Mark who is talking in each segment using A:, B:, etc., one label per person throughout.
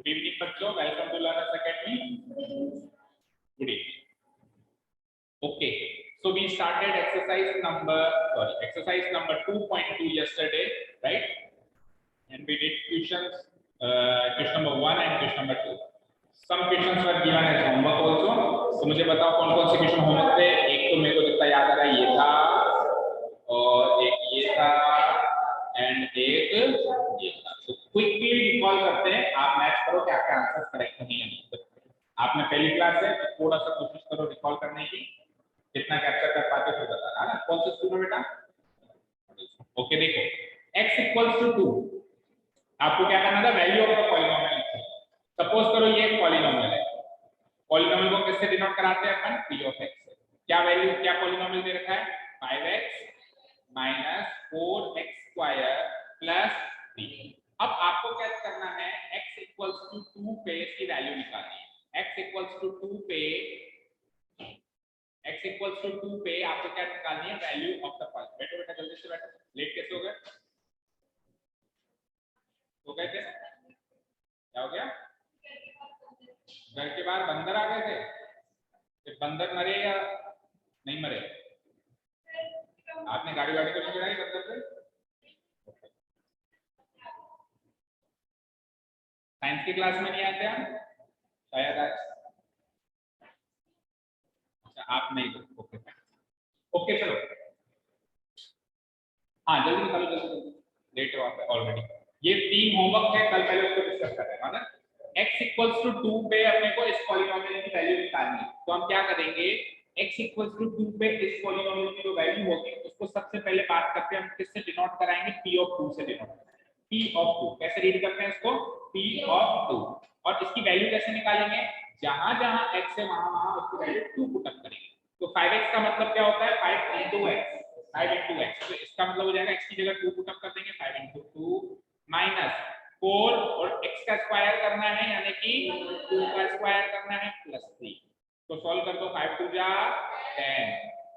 A: Good evening, बच्चों. Welcome to Learners Academy. Good evening. Okay. So we started exercise number 2.2 yesterday, right? And we did questions, question number 1 and question number 2. Some questions were given as homework also. So मुझे बताओ कौन कौन से question homework थे. एक तो मेरे को जितना याद आ रहा है ये था, और एक ये था, एंड एक ये था. तो क्विकली रिकॉल करते हैं. आप मैच करो क्या क्या आंसर करेक्ट है या नहीं. आपने पहली क्लास है तो थोड़ा सा कोशिश करो रिकॉल करने की, जितना कैप्चर कर पाते हो बताना है ना. कौन से स्कूल में बेटा? ओके, देखो x इक्वल्स टू 2. आपको क्या करना था? Value of the polynomial. Suppose करो ये एक पॉलिनोमियल है. पॉलिनोमियल को किससे डिनोट कराते हैं अपन? p ऑफ x से. क्या वैल्यू, क्या पॉलिनोमियल दे रखा है? 5x minus 4x square plus 3. अब आपको क्या करना है? x इक्वल्स टू 2 पे इसकी वैल्यू निकालनी है. x इक्वल्स टू 2 पे आपको क्या निकालनी है? Value of the first. बैठो बेटा, जल्दी से बैठो. लेट कैसे हो गए? हो गए थे? क्या हो गया? घर के बाहर बंदर आ गए थे. ये बंदर मरे या नहीं मरे? आपने गाड़ी वाड़ी को नहीं गिराई बंदर पे? साइंस की क्लास में नहीं आते हम शायद आज. अच्छा, आप नहीं. ओके ओके, चलो. हाँ, जल्दी निकालो, जल्दी. लेट हो आप ऑलरेडी. ये 3 होमवर्क है, कल पहले उसको डिस्कस कर रहे हैं ना. x इक्वल्स टू 2 पे अपने को इस पॉलिनोमियल की वैल्यू निकालनी है. तो हम क्या करेंगे? x इक्वल्स टू 2 पे इस पॉलिनोमियल की जो वैल्यू होगी उसको सबसे पहले बात करते हैं हम किससे डिनोट कराएंगे? p ऑफ 2 से डिनोट कराएंगे. p ऑफ 2 कैसे रीड करते हैं इसको? p of 2. और इसकी वैल्यू कैसे निकालेंगे? जहां जहां x है वहां वहां उसकी वैल्यू 2 पुट अप करेंगे. तो 5x का मतलब क्या होता है? 5 into x. 5 into x. तो इसका मतलब हो जाएगा x की जगह 2 पुट अप कर देंगे. 5 into 2 माइनस 4 और x का स्क्वायर करना है यानी कि 2 का स्क्वायर करना है प्लस 3. तो सॉल्व कर दो. 5 2 जा 10.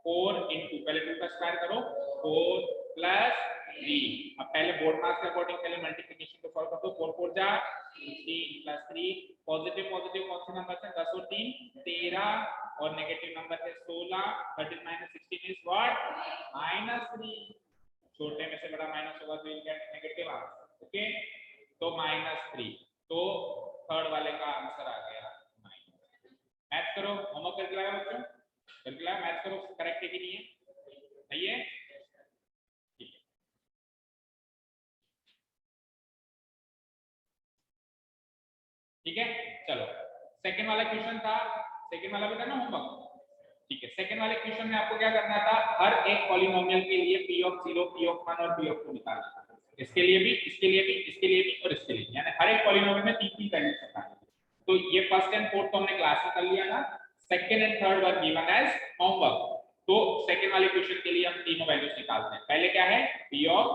A: 4 into पहले 2 का स्क्वायर करो 4 प्लस 3. अब पहले बोर्ड मार्क्स के अकॉर्डिंग पहले मल्टीप्लिकेशन को सॉल्व कर दो. 4 4 जा 16 प्लस 3. पॉजिटिव पॉजिटिव कौन से नंबर है? 10 और 3 13 और नेगेटिव नंबर है 16. 13 minus 16 is what? -3. छोटे में से बड़ा माइनस होगा तो इनका नेगेटिव आंसर. ओके, तो -3. तो थर्ड वाले का आंसर आ गया -. मैथ करो. होमवर्क करके लाया बच्चों? करके लाया. मैथ करो. करेक्ट है कि नहीं है? सही है. ठीक है. ठीक है, चलो. सेकंड वाला क्वेश्चन था. सेकंड वाला भी था ना होमवर्क. ठीक है. सेकंड वाले क्वेश्चन में आपको क्या करना था? हर एक पॉलिनोमियल के लिए p ऑफ 0, p ऑफ 1 और p ऑफ 2 निकालना था. इसके लिए भी, इसके लिए भी, इसके लिए भी और इसके लिए, यानी हर एक पॉलिनोमियल में 3 वैल्यू निकालनी. तो ये फर्स्ट एंड फोर्थ तो हमने क्लास में कर लिया ना. Second and third were given as homework. तो सेकंड वाले क्वेश्चन के लिए हम तीनों वैल्यूज निकालते हैं. पहले क्या है? p of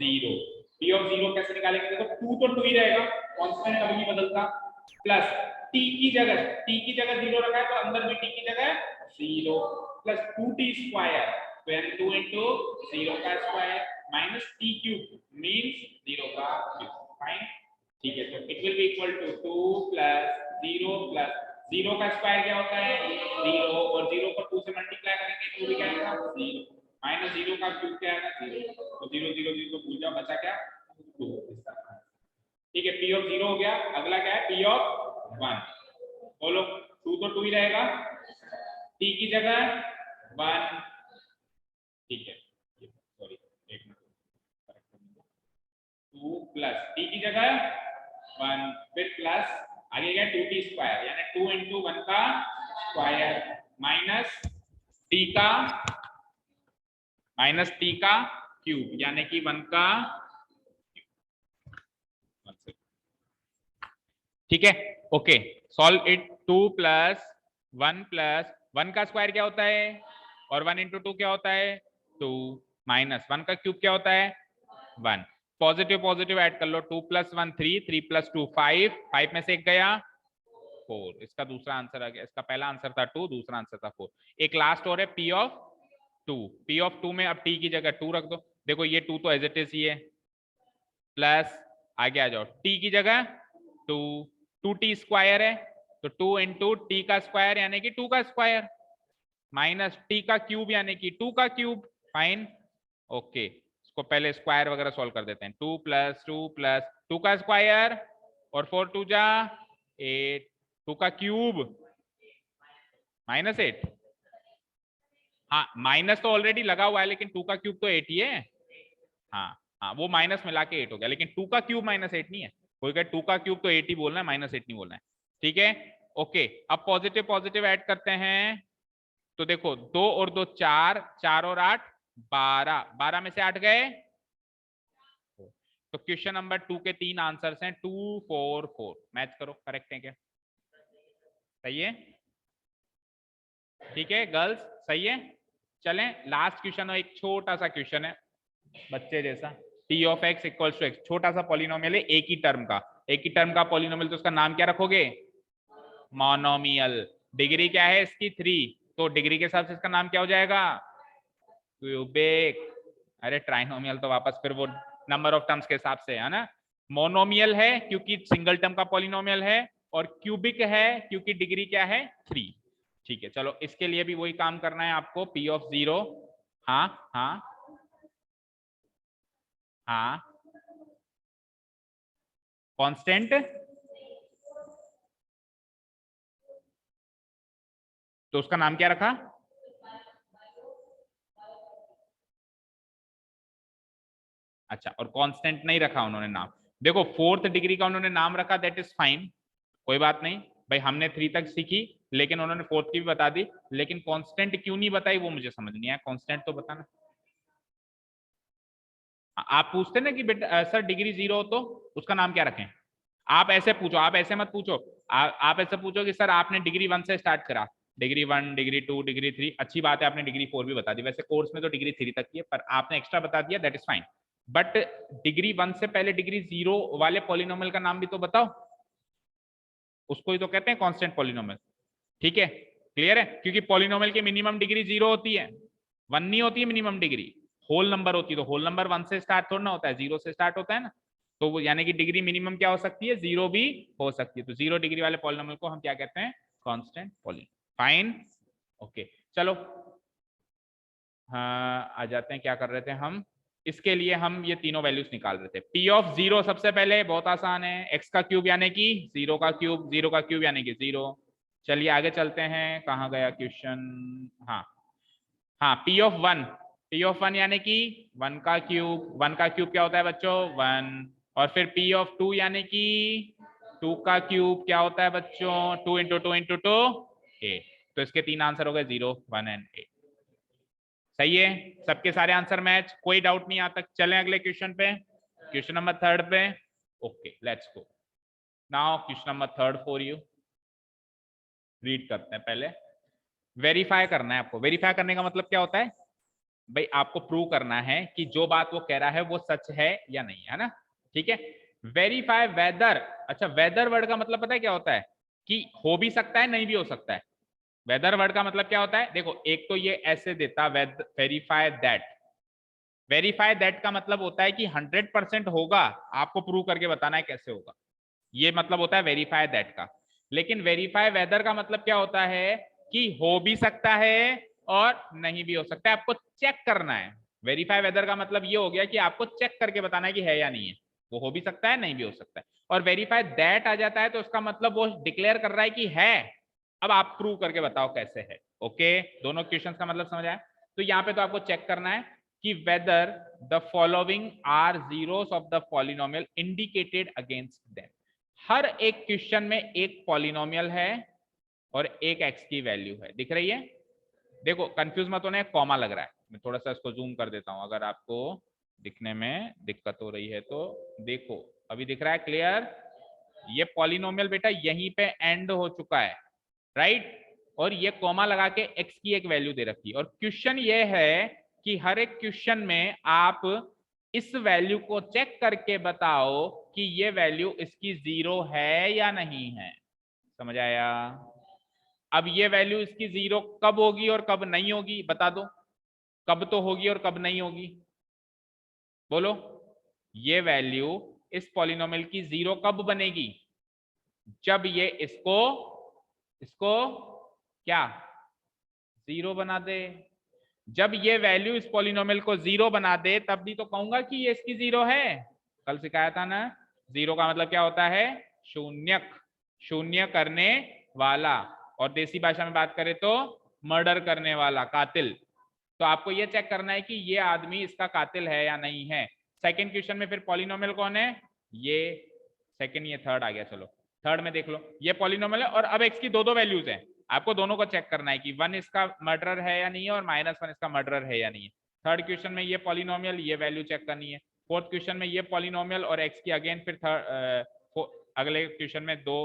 A: 0. p ऑफ 0 कैसे निकालेंगे? देखो 2 तो 2 ही रहेगा, कांस्टेंट कभी नहीं बदलता. प्लस t की जगह 0 रखा है तो अंदर भी t की जगह 0 प्लस 2t स्क्वायर. तो यानी 2 into 0 का square minus t cube means 0 का क्यूब. फाइन. ठीक है. तो it will be equal to 2 plus 0 plus 0 का स्क्वायर क्या होता है? 0 और 0 को 2 से मल्टीप्लाई करेंगे तो भी क्या आएगा? 0 माइनस 0 का क्यूब क्या आएगा? 0. तो 0 0 0 तो भूल जाओ, बचा क्या? 2. ठीक है. p ऑफ 0 हो गया. अगला क्या है? p of 1. बोलो. 2 तो 2 ही रहेगा, t की जगह 1. ठीक है. सॉरी, एक मिनट. 2 प्लस t की जगह 1 फिर प्लस आगे गया 2t स्क्वायर यानी 2 into 1 का स्क्वायर माइनस t का क्यूब यानी कि 1 का. ठीक है. Okay, solve it. 2 plus 1 plus 1 का स्क्वायर क्या होता है? और 1 into 2 क्या होता है? 2 माइनस 1 का क्यूब क्या होता है? 1. पॉजिटिव पॉजिटिव ऐड कर लो. 2 प्लस 1 3, 3 प्लस 2 5. 5 में से एक गया 4. इसका दूसरा आंसर आ गया. इसका पहला आंसर था 2, दूसरा आंसर था 4. एक लास्ट और है p ऑफ 2. p ऑफ 2 में अब t की जगह 2 रख दो. देखो ये 2 तो एज इट इज ही है. प्लस आगे आ जाओ. t की जगह 2 2t स्क्वायर है तो 2 इंटू टी का स्क्वायर यानी कि 2 का स्क्वायर, माइनस टी का क्यूब यानी कि 2 का क्यूब। फाइन, ओके, इसको पहले स्क्वायर वगैरह सॉल्व कर देते हैं। 2 प्लस 2 प्लस 2 का स्क्वायर और 4 2 जा 8, 2 का क्यूब -8। हाँ, माइनस तो ऑलरेडी लगा हुआ है लेकिन 2 का क्यूब तो 8 ही है। हाँ हाँ, वो माइनस मिला के 8 हो गया, लेकिन 2 का क्यूब -8 नहीं है। कोई कहे 2 का क्यूब तो 8 ही बोलना है, -8 नहीं बोलना है। ठीक है, ओके। अब पॉजिटिव पॉजिटिव ऐड करते हैं तो देखो 2 और 2 4, 4 और 8 12, 12 में से 8 गए। तो क्वेश्चन नंबर 2 के 3 आंसर्स हैं, 2 4 4। मैच करो, करेक्ट है क्या? सही है, ठीक है गर्ल्स, सही है। चलें लास्ट क्वेश्चन, एक छोटा सा क्वेश्चन है बच्चे जैसा। T of x equals to x, छोटा सा पॉलिनोमियल है, एक ही टर्म का, एक ही टर्म का पॉलिनोमियल, तो उसका नाम क्या रखोगे? मोनोमियल। डिग्री क्या है इसकी? 3, तो डिग्री के हिसाब से इसका नाम क्या हो जाएगा? क्यूबिक। अरे ट्राइनोमियल तो वापस फिर वो नंबर ऑफ टर्म्स के हिसाब से है ना। मोनोमियल है क्योंकि सिंगल टर्म का पॉलिनोमियल है, और क्यूबिक है क्योंकि डिग्री क्या है? 3। ठीक है, चलो इसके लिए भी वही काम करना है आपको, पी ऑफ 0। हाँ हाँ हाँ, कांस्टेंट, तो उसका नाम क्या रखा? अच्छा, और कांस्टेंट नहीं रखा उन्होंने नाम। देखो 4th डिग्री का उन्होंने नाम रखा, दैट इज फाइन, कोई बात नहीं भाई, हमने 3 तक सीखी, लेकिन उन्होंने 4th की भी बता दी, लेकिन कांस्टेंट क्यों नहीं बताई वो मुझे समझ नहीं आया। कांस्टेंट तो बताना। आप पूछते ना कि बेटा सर डिग्री 0 हो तो उसका नाम क्या रखें। आप ऐसे पूछो, आप ऐसे मत पूछो। आप ऐसे पूछो कि सर आपने डिग्री 1 से स्टार्ट करा, डिग्री 1, डिग्री 2, डिग्री 3, अच्छी बात है, आपने डिग्री 4 भी बता दी, वैसे कोर्स में तो डिग्री 3 तक की है, पर आपने एक्स्ट्रा बता दिया, that is fine. But degree 1 से पहले डिग्री 0 वाले पॉलिनोमियल का नाम भी तो बताओ, उसको ही तो कहते हैं कांस्टेंट पॉलिनोमियल। ठीक है, क्लियर है, क्योंकि पॉलिनोमियल की मिनिमम डिग्री 0 होती है, 1 नहीं होती है मिनिमम डिग्री, होल नंबर होती है, तो होल नंबर 1 से स्टार्ट थोड़ा ना होता है, 0 से स्टार्ट होता है ना। तो वो यानी कि डिग्री मिनिमम क्या हो सकती है? 0 भी हो सकती है, तो 0 डिग्री वाले पॉलिनोमियल को हम क्या कहते हैं? Constant polynomial. फाइन, ओके, चलो हाँ आ जाते हैं, क्या कर रहे थे हम? इसके लिए हम ये तीनों वैल्यूज निकाल रहे थे। पी ऑफ 0 सबसे पहले बहुत आसान है, एक्स का क्यूब यानी कि 0 का क्यूब, 0 का क्यूब यानी कि 0। चलिए आगे चलते हैं, कहाँ गया क्वेश्चन? हाँ हाँ, पी ऑफ 1, पी ऑफ 1 यानी कि 1 का क्यूब, 1 का क्यूब क्या होता है बच्चों? 1। और फिर पी ऑफ 2 यानी कि 2 का क्यूब क्या होता है बच्चों? 2 इंटू 2 इंटू 2 8। तो इसके 3 आंसर हो गए, 0 1 एंड 8। सही है, सबके सारे आंसर मैच, कोई डाउट नहीं आता। चलें अगले क्वेश्चन पे, क्वेश्चन नंबर 3 पे। Okay let's go now, question number 3 for you. Read करते हैं पहले। वेरीफाई करना है आपको। वेरीफाई करने का मतलब क्या होता है भाई? आपको प्रूव करना है कि जो बात वो कह रहा है वो सच है या नहीं, है ना। ठीक है, वेरीफाई वेदर। अच्छा, वेदर वर्ड का मतलब पता है क्या होता है? कि हो भी सकता है, नहीं भी हो सकता है। वेदर वर्ड का मतलब क्या होता है? देखो एक तो ये ऐसे देता, वेरीफाई दैट। वेरीफाई दैट का मतलब होता है कि 100% होगा, आपको प्रूव करके बताना है कैसे होगा, ये मतलब होता है वेरीफाई दैट का। लेकिन वेरीफाई वेदर का मतलब क्या होता है? कि हो भी सकता है और नहीं भी हो सकता है, आपको चेक करना है। वेरीफाई वेदर का मतलब ये हो गया कि आपको चेक करके बताना है कि है या नहीं है, वो हो भी सकता है, नहीं भी हो सकता है। और वेरीफाई दैट आ जाता है तो उसका मतलब वो डिक्लेयर कर रहा है कि है, अब आप प्रूव करके बताओ कैसे है। ओके, दोनों क्वेश्चन का मतलब समझ आया? तो यहाँ पे तो आपको चेक करना है कि whether the following are zeros of the polynomial indicated against them. हर एक क्वेश्चन में एक पॉलिनोमियल है और एक एक्स की वैल्यू है, दिख रही है? देखो कंफ्यूज मत होना, कॉमा लग रहा है, मैं थोड़ा सा इसको जूम कर देता हूं अगर आपको दिखने में दिक्कत हो रही है तो। देखो अभी दिख रहा है क्लियर? ये पॉलिनोमियल बेटा यहीं पे एंड हो चुका है, राइट? और ये कॉमा लगा के एक्स की एक वैल्यू दे रखी है, और क्वेश्चन ये है कि हर एक क्वेश्चन में आप इस वैल्यू को चेक करके बताओ कि ये वैल्यू इसकी 0 है या नहीं है। समझ आया? अब ये वैल्यू इसकी 0 कब होगी और कब नहीं होगी बता दो, कब तो होगी और कब नहीं होगी, बोलो। ये वैल्यू इस पॉलिनोमियल की 0 कब बनेगी? जब ये इसको क्या जीरो बना दे। जब ये वैल्यू इस पॉलिनोमियल को जीरो बना दे तब भी तो कहूंगा कि ये इसकी जीरो है। कल सिखाया था ना, जीरो का मतलब क्या होता है, शून्यक, शून्य करने वाला, और देसी भाषा में बात करें तो मर्डर करने वाला, कातिल। तो आपको ये चेक करना है कि ये आदमी इसका कातिल है या नहीं है। सेकंड क्वेश्चन में फिर पॉलिनोमियल कौन है, ये सेकंड, ये थर्ड आ गया। चलो थर्ड में देख लो, ये पॉलिनोमियल है और अब एक्स की दो दो वैल्यूज हैं, आपको दोनों को चेक करना है कि वन इसका मर्डरर है या नहीं है और -1 इसका मर्डरर है या नहीं है। थर्ड क्वेश्चन में ये पॉलिनोमियल, ये वैल्यू चेक करनी है। फोर्थ क्वेश्चन में ये पॉलिनोमियल और एक्स की अगेन फिर अगले क्वेश्चन में दो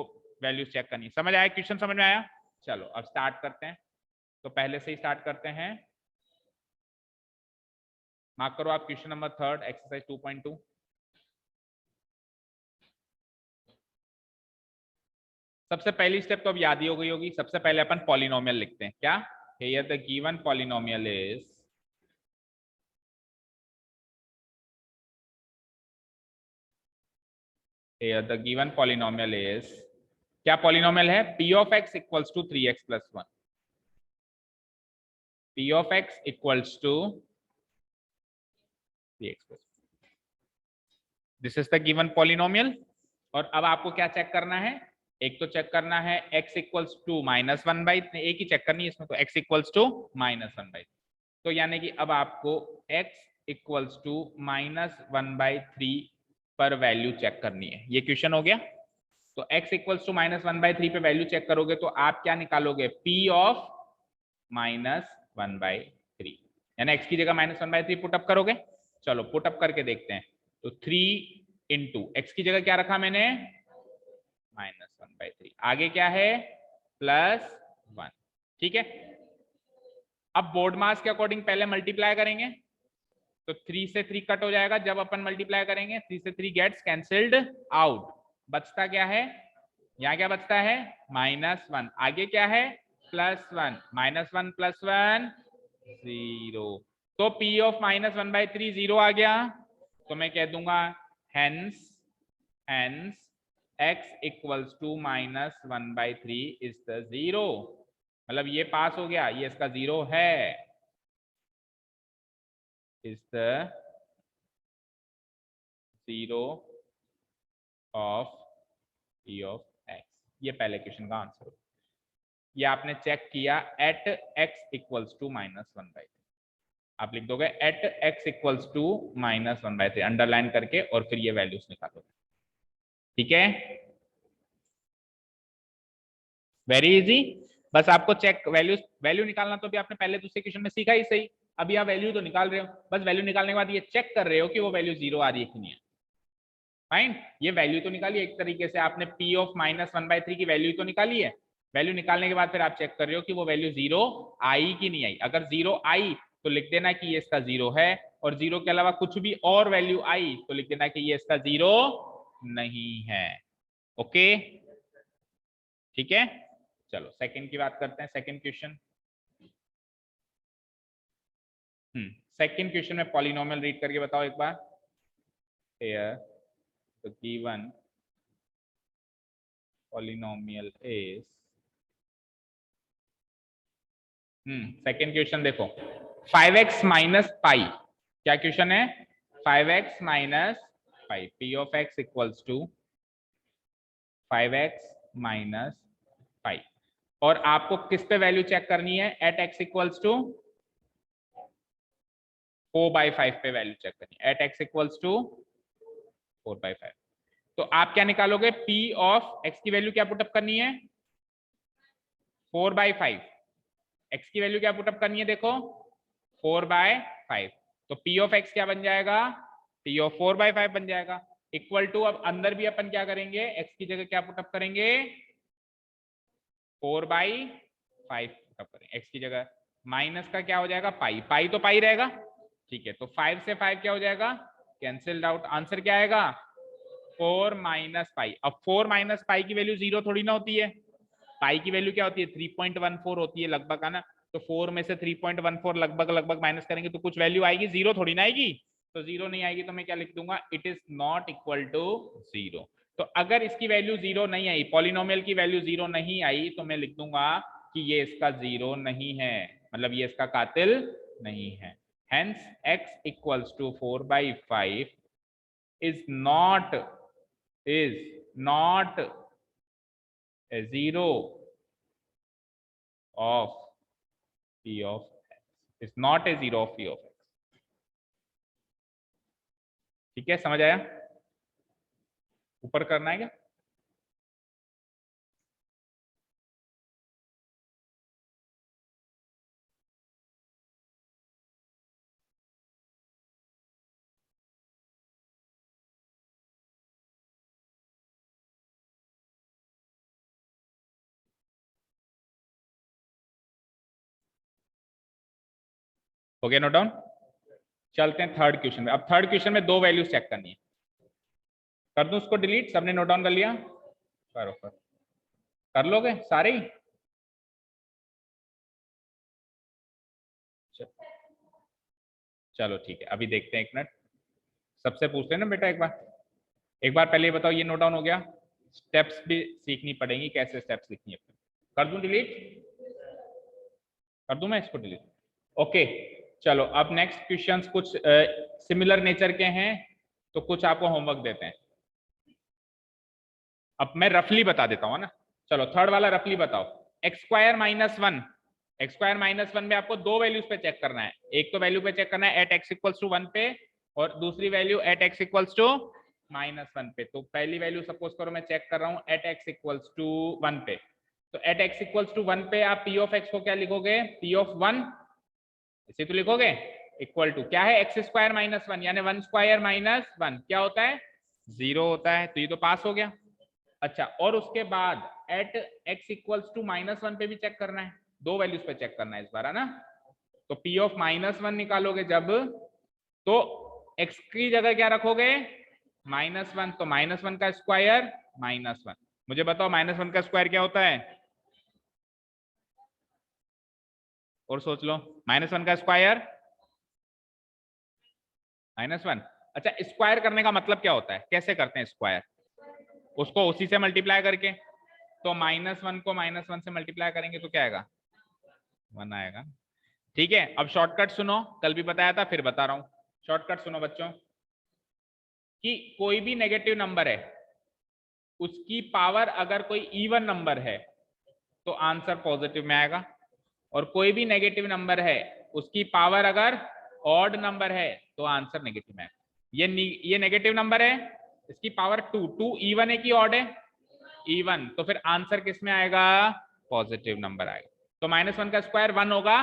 A: वैल्यूज चेक करनी है। समझ आया, क्वेश्चन समझ में आया। चलो अब स्टार्ट करते हैं। तो पहले से ही स्टार्ट करते हैं, मार्क करो आप क्वेश्चन नंबर थर्ड, एक्सरसाइज 2.2। सबसे पहली स्टेप तो अब याद ही हो गई होगी। सबसे पहले अपन पॉलिनोमियल लिखते हैं। क्या, here the given polynomial is, here the given polynomial is, क्या पॉलिनोमियल है, p of x equals to 3x plus 1, p of x equals to 3x plus 1, this is the given polynomial. और अब आपको क्या check करना है, एक तो चेक करना है x इक्वल्स टू -1/3, एक ही चेक करनी है इसमें, तो x इक्वल्स टू -1/3, तो यानी कि अब आपको x इक्वल्स टू -1/3 पर वैल्यू चेक करनी है। ये क्वेश्चन हो गया। तो x इक्वल्स टू -1/3 पे वैल्यू चेक करोगे तो आप क्या निकालोगे, p ऑफ -1/3, यानी x की जगह -1/3 पुटअप करोगे। चलो पुटअप करके देखते हैं। तो 3 इंटू एक्स की जगह क्या रखा मैंने, -1/3, आगे क्या है +1, ठीक है। अब बोर्ड मास के अकॉर्डिंग पहले मल्टीप्लाई करेंगे, तो 3 से 3 कट हो जाएगा जब अपन मल्टीप्लाई करेंगे, 3 से 3 गेट्स कैंसिल्ड आउट, बचता क्या है, यहाँ क्या बचता है -1, आगे क्या है +1, -1 + 1 0, तो p ऑफ -1/3 0 आ गया। तो मैं कह दूंगा hence x equals to -1/3 is the 0, मतलब ये पास हो गया, ये इसका 0 है, is the 0 of p of x। ये पहले क्वेश्चन का आंसर हो। ये आपने चेक किया एट x इक्वल्स टू -1/3, आप लिख दोगे at x equals to -1/3 underline करके, और फिर ये वैल्यूज निकालोगे, ठीक है। वेरी इजी, बस आपको चेक वैल्यू निकालना तो भी आपने पहले दूसरे क्वेश्चन में सीखा ही सही। अभी आप वैल्यू तो निकाल रहे हो, बस वैल्यू निकालने के बाद ये चेक कर रहे हो कि वो वैल्यू 0 आ रही है कि नहीं है। फाइन, ये वैल्यू तो निकाली एक तरीके से आपने, p ऑफ -1/3 की वैल्यू तो निकाली है। वैल्यू निकालने के बाद फिर आप चेक कर रहे हो कि वो वैल्यू 0 आई कि नहीं आई। अगर 0 आई तो लिख देना कि ये इसका 0 है, और 0 के अलावा कुछ भी और वैल्यू आई तो लिख देना कि ये इसका 0 नहीं है। ओके, ठीक है। चलो सेकंड की बात करते हैं, सेकंड क्वेश्चन। सेकंड क्वेश्चन में पॉलिनोमियल रीड करके बताओ एक बार। Here the given polynomial is, second question देखो, 5x माइनस पाई, क्या क्वेश्चन है, 5x minus pi, p of x equals to 5x minus pi, और आपको किस पे वैल्यू चेक करनी है, एट x इक्वल्स टू 4/5 पे वैल्यू चेक करनी है, एट x इक्वल्स टू 4/5। तो आप क्या निकालोगे, p ऑफ x की वैल्यू क्या पुटअप करनी है, 4/5, x की वैल्यू क्या पुटअप करनी है, देखो 4/5, तो p ऑफ x क्या बन जाएगा, p ऑफ 4/5 बन जाएगा, इक्वल टू, अब अंदर भी अपन क्या करेंगे, x की जगह क्या पुटअप करेंगे, 4/5 पुटअप करेंगे x की जगह, माइनस का क्या हो जाएगा, पाई, पाई तो पाई रहेगा, ठीक है। तो 5 से 5 क्या हो जाएगा, कैंसिल्ड आउट, आंसर क्या आएगा 4 माइनस पाई। अब 4 माइनस पाई की वैल्यू 0 थोड़ी ना होती है, पाई की वैल्यू क्या होती है 3.14 होती है लगभग, है ना। तो 4 में से 3.14 लगभग माइनस करेंगे तो कुछ वैल्यू आएगी, 0 थोड़ी ना आएगी, तो 0 नहीं आएगी, तो मैं क्या लिख दूंगा, it is not equal to 0। तो अगर इसकी वैल्यू 0 नहीं आई, पॉलिनोमियल की वैल्यू 0 नहीं आई, तो मैं लिख दूंगा कि ये इसका 0 नहीं है, मतलब ये इसका कातिल नहीं है। Hence x equals to 4/5 is not a zero of p of x, is not a zero of p of x। ठीक है, समझ आया? ऊपर करना है क्या? हो गया नोट डाउन? चलते हैं थर्ड क्वेश्चन में। अब थर्ड क्वेश्चन में दो वैल्यूज चेक करनी है। कर दूं उसको डिलीट? सबने नोट डाउन कर लिया? करो कर लोगे सारे ही? चलो ठीक है, अभी देखते हैं, एक मिनट। सबसे पूछते हैं ना बेटा, एक बार पहले ये बताओ, ये नोट डाउन हो गया? स्टेप्स भी सीखनी पड़ेंगी, कैसे स्टेप्स लिखनी है। कर दूं डिलीट? कर दूं मैं इसको डिलीट? ओके चलो, अब नेक्स्ट क्वेश्चंस कुछ सिमिलर नेचर के हैं, तो कुछ आपको होमवर्क देते हैं। अब मैं रफली बता देता हूँ ना। चलो थर्ड वाला रफली बताओ। X square minus one, x square minus one में आपको दो वैल्यूज पे चेक करना है। एक तो वैल्यू पे चेक करना है at x equals to one पे, और दूसरी value at x equals to minus one पे। तो पहली वैल्यू सपोज करो मैं चेक कर रहा हूँ at x equals to one पे, तो at x equals to one पे आप पी ऑफ एक्स को क्या लिखोगे? पी ऑफ वन, इसे तो लिखोगे इक्वल टू क्या है? एक्स स्क्वायर माइनस वन, यानी वन स्क्वायर माइनस वन क्या होता है? 0 होता है। तो ये तो पास हो गया। अच्छा, और उसके बाद at x equals to minus one पे भी चेक करना है, दो वैल्यूज पे चेक करना है इस बार, है ना? तो पी ऑफ माइनस वन निकालोगे जब, तो एक्स की जगह क्या रखोगे? माइनस वन, तो माइनस वन का स्क्वायर माइनस वन। मुझे बताओ माइनस वन का स्क्वायर क्या होता है? और सोच लो, माइनस वन का स्क्वायर माइनस वन। अच्छा, स्क्वायर करने का मतलब क्या होता है? कैसे करते हैं स्क्वायर? उसको उसी से मल्टीप्लाई करके। तो माइनस वन को माइनस वन से मल्टीप्लाई करेंगे तो क्या आएगा? वन आएगा। ठीक है, अब शॉर्टकट सुनो, कल भी बताया था फिर बता रहा हूं। शॉर्टकट सुनो बच्चों, कि कोई भी नेगेटिव नंबर है, उसकी पावर अगर कोई इवन नंबर है तो आंसर पॉजिटिव में आएगा, और कोई भी नेगेटिव नंबर है उसकी पावर अगर ऑड नंबर है तो आंसर नेगेटिव में आएगा। ये नेगेटिव नंबर है, इसकी पावर टू, टू इवन है कि ऑड है? इवन, तो फिर आंसर किस में आएगा? पॉजिटिव नंबर आएगा। तो माइनस वन का स्क्वायर वन होगा,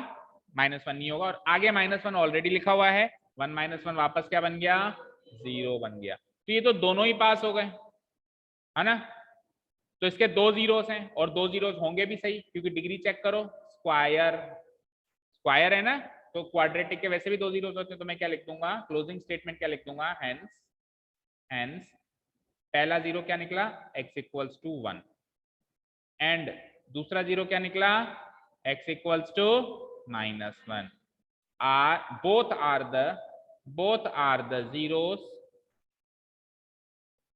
A: माइनस वन नहीं होगा, और आगे माइनस वन ऑलरेडी लिखा हुआ है, वन माइनस वन वापस क्या बन गया? 0 बन गया। तो ये तो दोनों ही पास हो गए, है ना? तो इसके दो जीरोस हैं, और दो जीरोस होंगे भी सही, क्योंकि डिग्री चेक करो, स्क्वायर स्क्वायर है ना, तो क्वाड्रेटिक के वैसे भी दो जीरोस होते हैं। तो मैं क्या लिख दूंगा? क्लोजिंग स्टेटमेंट क्या लिख दूंगा? हेंस हेंस पहला जीरो क्या निकला? x equals to one, and दूसरा जीरो क्या निकला? x equals to minus one. Both are the zeros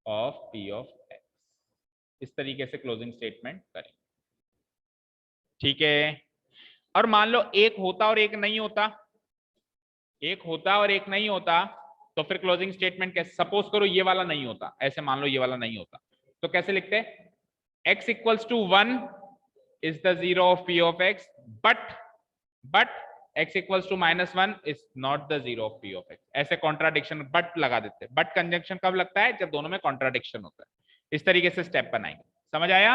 A: of p of x। इस तरीके से क्लोजिंग स्टेटमेंट करें। ठीक है, और मान लो एक होता और एक नहीं होता, एक होता और एक नहीं होता, तो फिर क्लोजिंग स्टेटमेंट कैसे? सपोज करो ये वाला नहीं होता, ऐसे मान लो ये वाला नहीं होता, तो कैसे लिखते? x equals to one is the zero of p of x, but x equals to minus one is not the zero of p of x। ऐसे कॉन्ट्राडिक्शन बट लगा देते हैं। बट कंजंक्शन कब लगता है? जब दोनों में कॉन्ट्राडिक्शन होता है। इस तरीके से स्टेप बनाएंगे। समझ आया?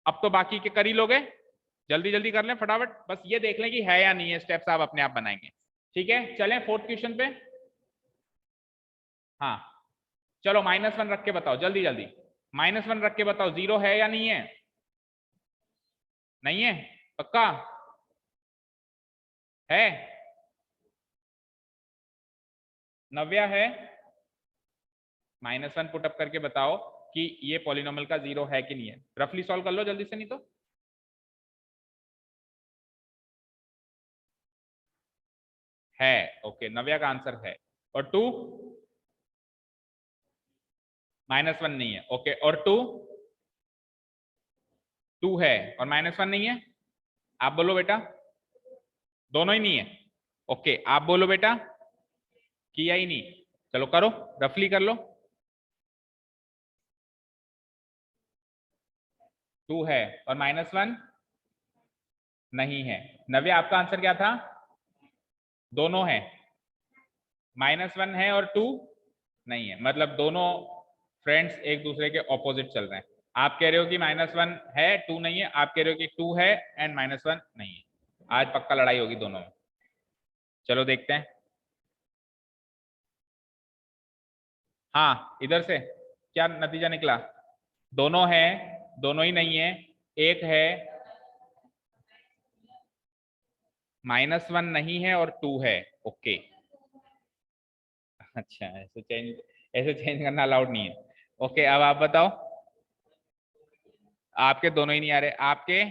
A: अब तो बाकी के कर ही लोगे, जल्दी जल्दी कर लें फटाफट, बस ये देख लें कि है या नहीं है, स्टेप्स आप अपने आप बनाएंगे। ठीक है, चलें फोर्थ क्वेश्चन पे। हाँ चलो, माइनस वन रख के बताओ जल्दी जल्दी, माइनस वन रख के बताओ, जीरो है या नहीं है? नहीं है? पक्का है? नव्या है? माइनस वन पुटअप करके बताओ कि ये पॉलिनोमियल का जीरो है कि नहीं है। रफली सॉल्व कर लो जल्दी से, नहीं तो। है, ओके, नव्या का आंसर है। और टू? -1 नहीं है, ओके। और 2 2 है और -1 नहीं है। आप बोलो बेटा, दोनों ही नहीं है, ओके। आप बोलो बेटा, किया ही नहीं। चलो करो, रफली कर लो। 2 है और -1 नहीं है। नव्या आपका आंसर क्या था? दोनों है, -1 है और 2 नहीं है, मतलब दोनों फ्रेंड्स एक दूसरे के ऑपोजिट चल रहे हैं। आप कह रहे हो कि -1 है 2 नहीं है, आप कह रहे हो कि 2 है एंड -1 नहीं है। आज पक्का लड़ाई होगी दोनों में। चलो देखते हैं। हाँ, इधर से क्या नतीजा निकला? दोनों है, दोनों ही नहीं है। एक है, -1 नहीं है और 2 है, ओके। अच्छा, ऐसे चेंज करना अलाउड नहीं है, ओके। अब आप बताओ। आपके दोनों ही नहीं आ रहे, आपके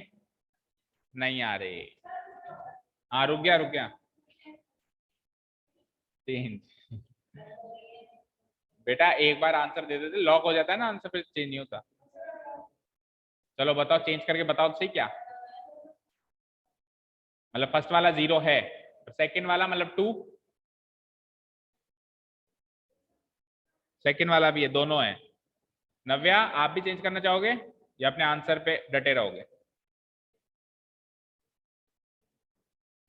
A: नहीं आ रहे। हाँ, रुक गया रुक गया। 3। बेटा एक बार आंसर दे देते लॉक हो जाता है ना आंसर, फिर चेंज नहीं होता। चलो बताओ, चेंज करके बताओ तो सही। क्या मतलब फर्स्ट वाला 0 है, सेकंड वाला मतलब 2, सेकंड वाला भी है, दोनों है। नव्या आप भी चेंज करना चाहोगे या अपने आंसर पे डटे रहोगे?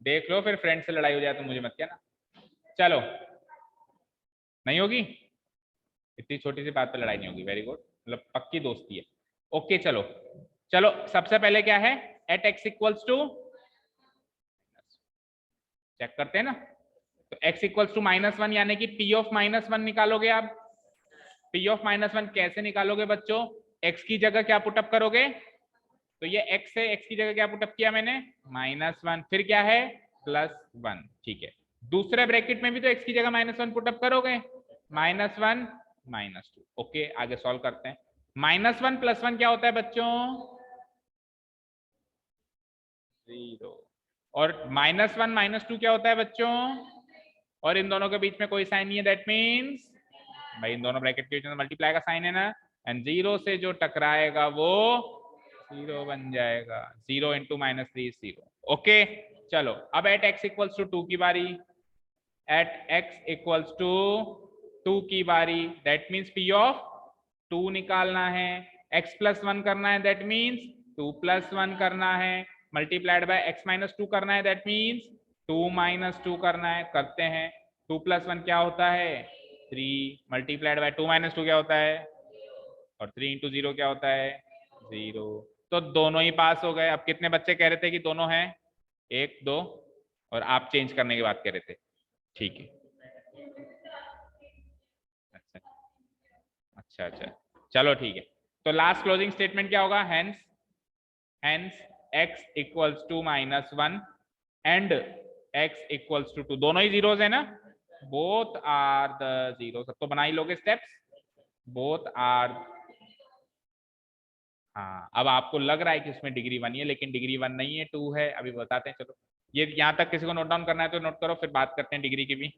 A: देख लो, फिर फ्रेंड से लड़ाई हो जाए तो मुझे मत कहना। चलो, नहीं होगी, इतनी छोटी सी बात पे लड़ाई नहीं होगी। वेरी गुड, मतलब पक्की दोस्ती है, ओके। चलो चलो, सबसे पहले क्या है, at x equals to, check करते हैं ना। तो x इक्वल्स टू -1 यानी कि p ऑफ -1 निकालोगे आप। p ऑफ -1 कैसे निकालोगे बच्चों? x की जगह क्या पुटअप करोगे? तो ये x है, x की जगह क्या पुटअप किया मैंने? -1, फिर क्या है? +1, ठीक है। दूसरे ब्रैकेट में भी तो x की जगह -1 पुटअप करोगे, -1 -2, ओके। आगे सॉल्व करते हैं। -1 + 1 क्या होता है बच्चों? 0। और -1 -2 क्या होता है बच्चों? और इन दोनों के बीच में कोई साइन नहीं है, दैट मीन्स भाई इन दोनों ब्रैकेट के बीच में मल्टीप्लाई का साइन है ना, एंड 0 से जो टकराएगा वो 0 बन जाएगा। 0 × -3 = 0, ओके। चलो अब एट x इक्वल्स टू 2 की बारी, एट x इक्वल्स टू 2 की बारी, दैट मीन्स p ऑफ 2 निकालना है, x + 1 करना है, दैट मीन्स 2 + 1 करना है, मल्टीप्लाइड बाय x - 2 करना है, दैट मीन्स 2 - 2 करना है। करते हैं। 2 + 1 क्या होता है? 3, मल्टीप्लाइड बाय 2 - 2 क्या होता है? और 3 × 0 क्या होता है? 0। तो दोनों ही पास हो गए। अब कितने बच्चे कह रहे थे कि दोनों हैं? 1 2, और आप चेंज करने की बात कह रहे थे, ठीक है। अच्छा अच्छा अच्छा, चलो ठीक है। तो लास्ट क्लोजिंग स्टेटमेंट क्या होगा? Hence x equals to -1 and x equals to 2, दोनों ही जीरोस है ना, बोथ आर द जीरो। सब तो बना ही लोगे स्टेप्स, बोथ आर। हाँ, अब आपको लग रहा है कि इसमें डिग्री 1 है, लेकिन डिग्री 1 नहीं है, 2 है। अभी बताते हैं। चलो, ये यहाँ तक किसी को नोट डाउन करना है तो नोट करो, फिर बात करते हैं डिग्री की भी।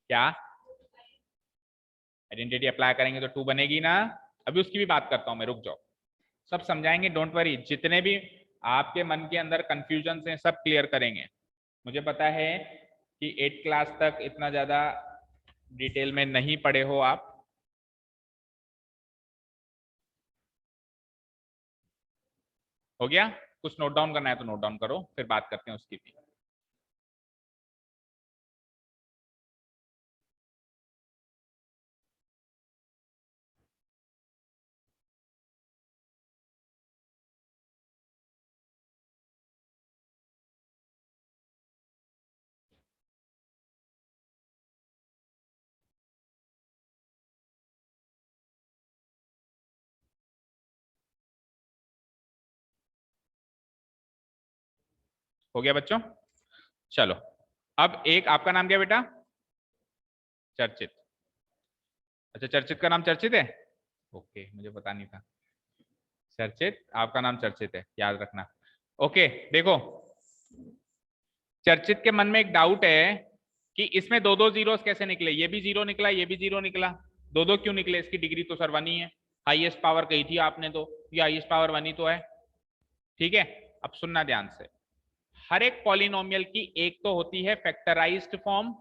A: क्या आइडेंटिटी अप्लाई करेंगे तो 2 बनेगी ना? अभी उसकी भी बात करता हूं मैं, रुक जाओ, सब समझाएंगे, डोंट वरी। जितने भी आपके मन के अंदर कंफ्यूजन हैं सब क्लियर करेंगे। मुझे पता है कि 8th क्लास तक इतना ज्यादा डिटेल में नहीं पढ़े हो आप। हो गया? कुछ नोट डाउन करना है तो नोट डाउन करो, फिर बात करते हैं उसकी भी। हो गया बच्चों? चलो, अब एक आपका नाम क्या बेटा? चर्चित। अच्छा, चर्चित का नाम चर्चित है, ओके, मुझे पता नहीं था। चर्चित, आपका नाम चर्चित है, याद रखना। ओके, देखो, चर्चित के मन में एक डाउट है कि इसमें दो दो जीरोस कैसे निकले, ये भी 0 निकला, ये भी 0 निकला। दो दो क्यों निकले? इसकी डिग्री तो सर 1 ही है, हाईएस्ट पावर कही थी आपने, तो ये हाईएस्ट पावर 1 ही तो है। ठीक है, अब सुनना ध्यान से, हर एक पॉलिनोमियल की एक तो होती है फैक्टराइज्ड फॉर्म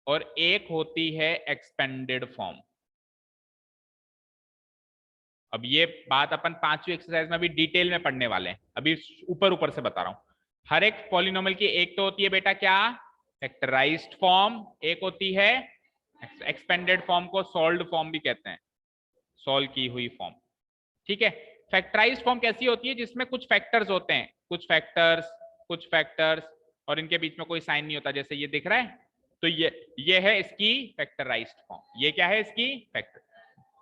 A: और एक होती है एक्सपेंडेड फॉर्म। अब ये बात अपन 5वीं एक्सरसाइज में भी डिटेल में पढ़ने वाले हैं, अभी ऊपर ऊपर से बता रहा हूं। हर एक पॉलिनोमियल की एक तो होती है बेटा क्या? फैक्टराइज्ड फॉर्म, एक होती है एक्सपेंडेड फॉर्म को सॉल्व्ड फॉर्म भी कहते हैं, सॉल्व की हुई फॉर्म। ठीक है, फैक्टराइज्ड फॉर्म कैसी होती है? जिसमें कुछ फैक्टर्स होते हैं, कुछ फैक्टर्स और इनके बीच में कोई साइन नहीं होता, जैसे ये दिख रहा है, तो ये है इसकी फैक्टराइज्ड फॉर्म। ये क्या है? इसकी फैक्टर।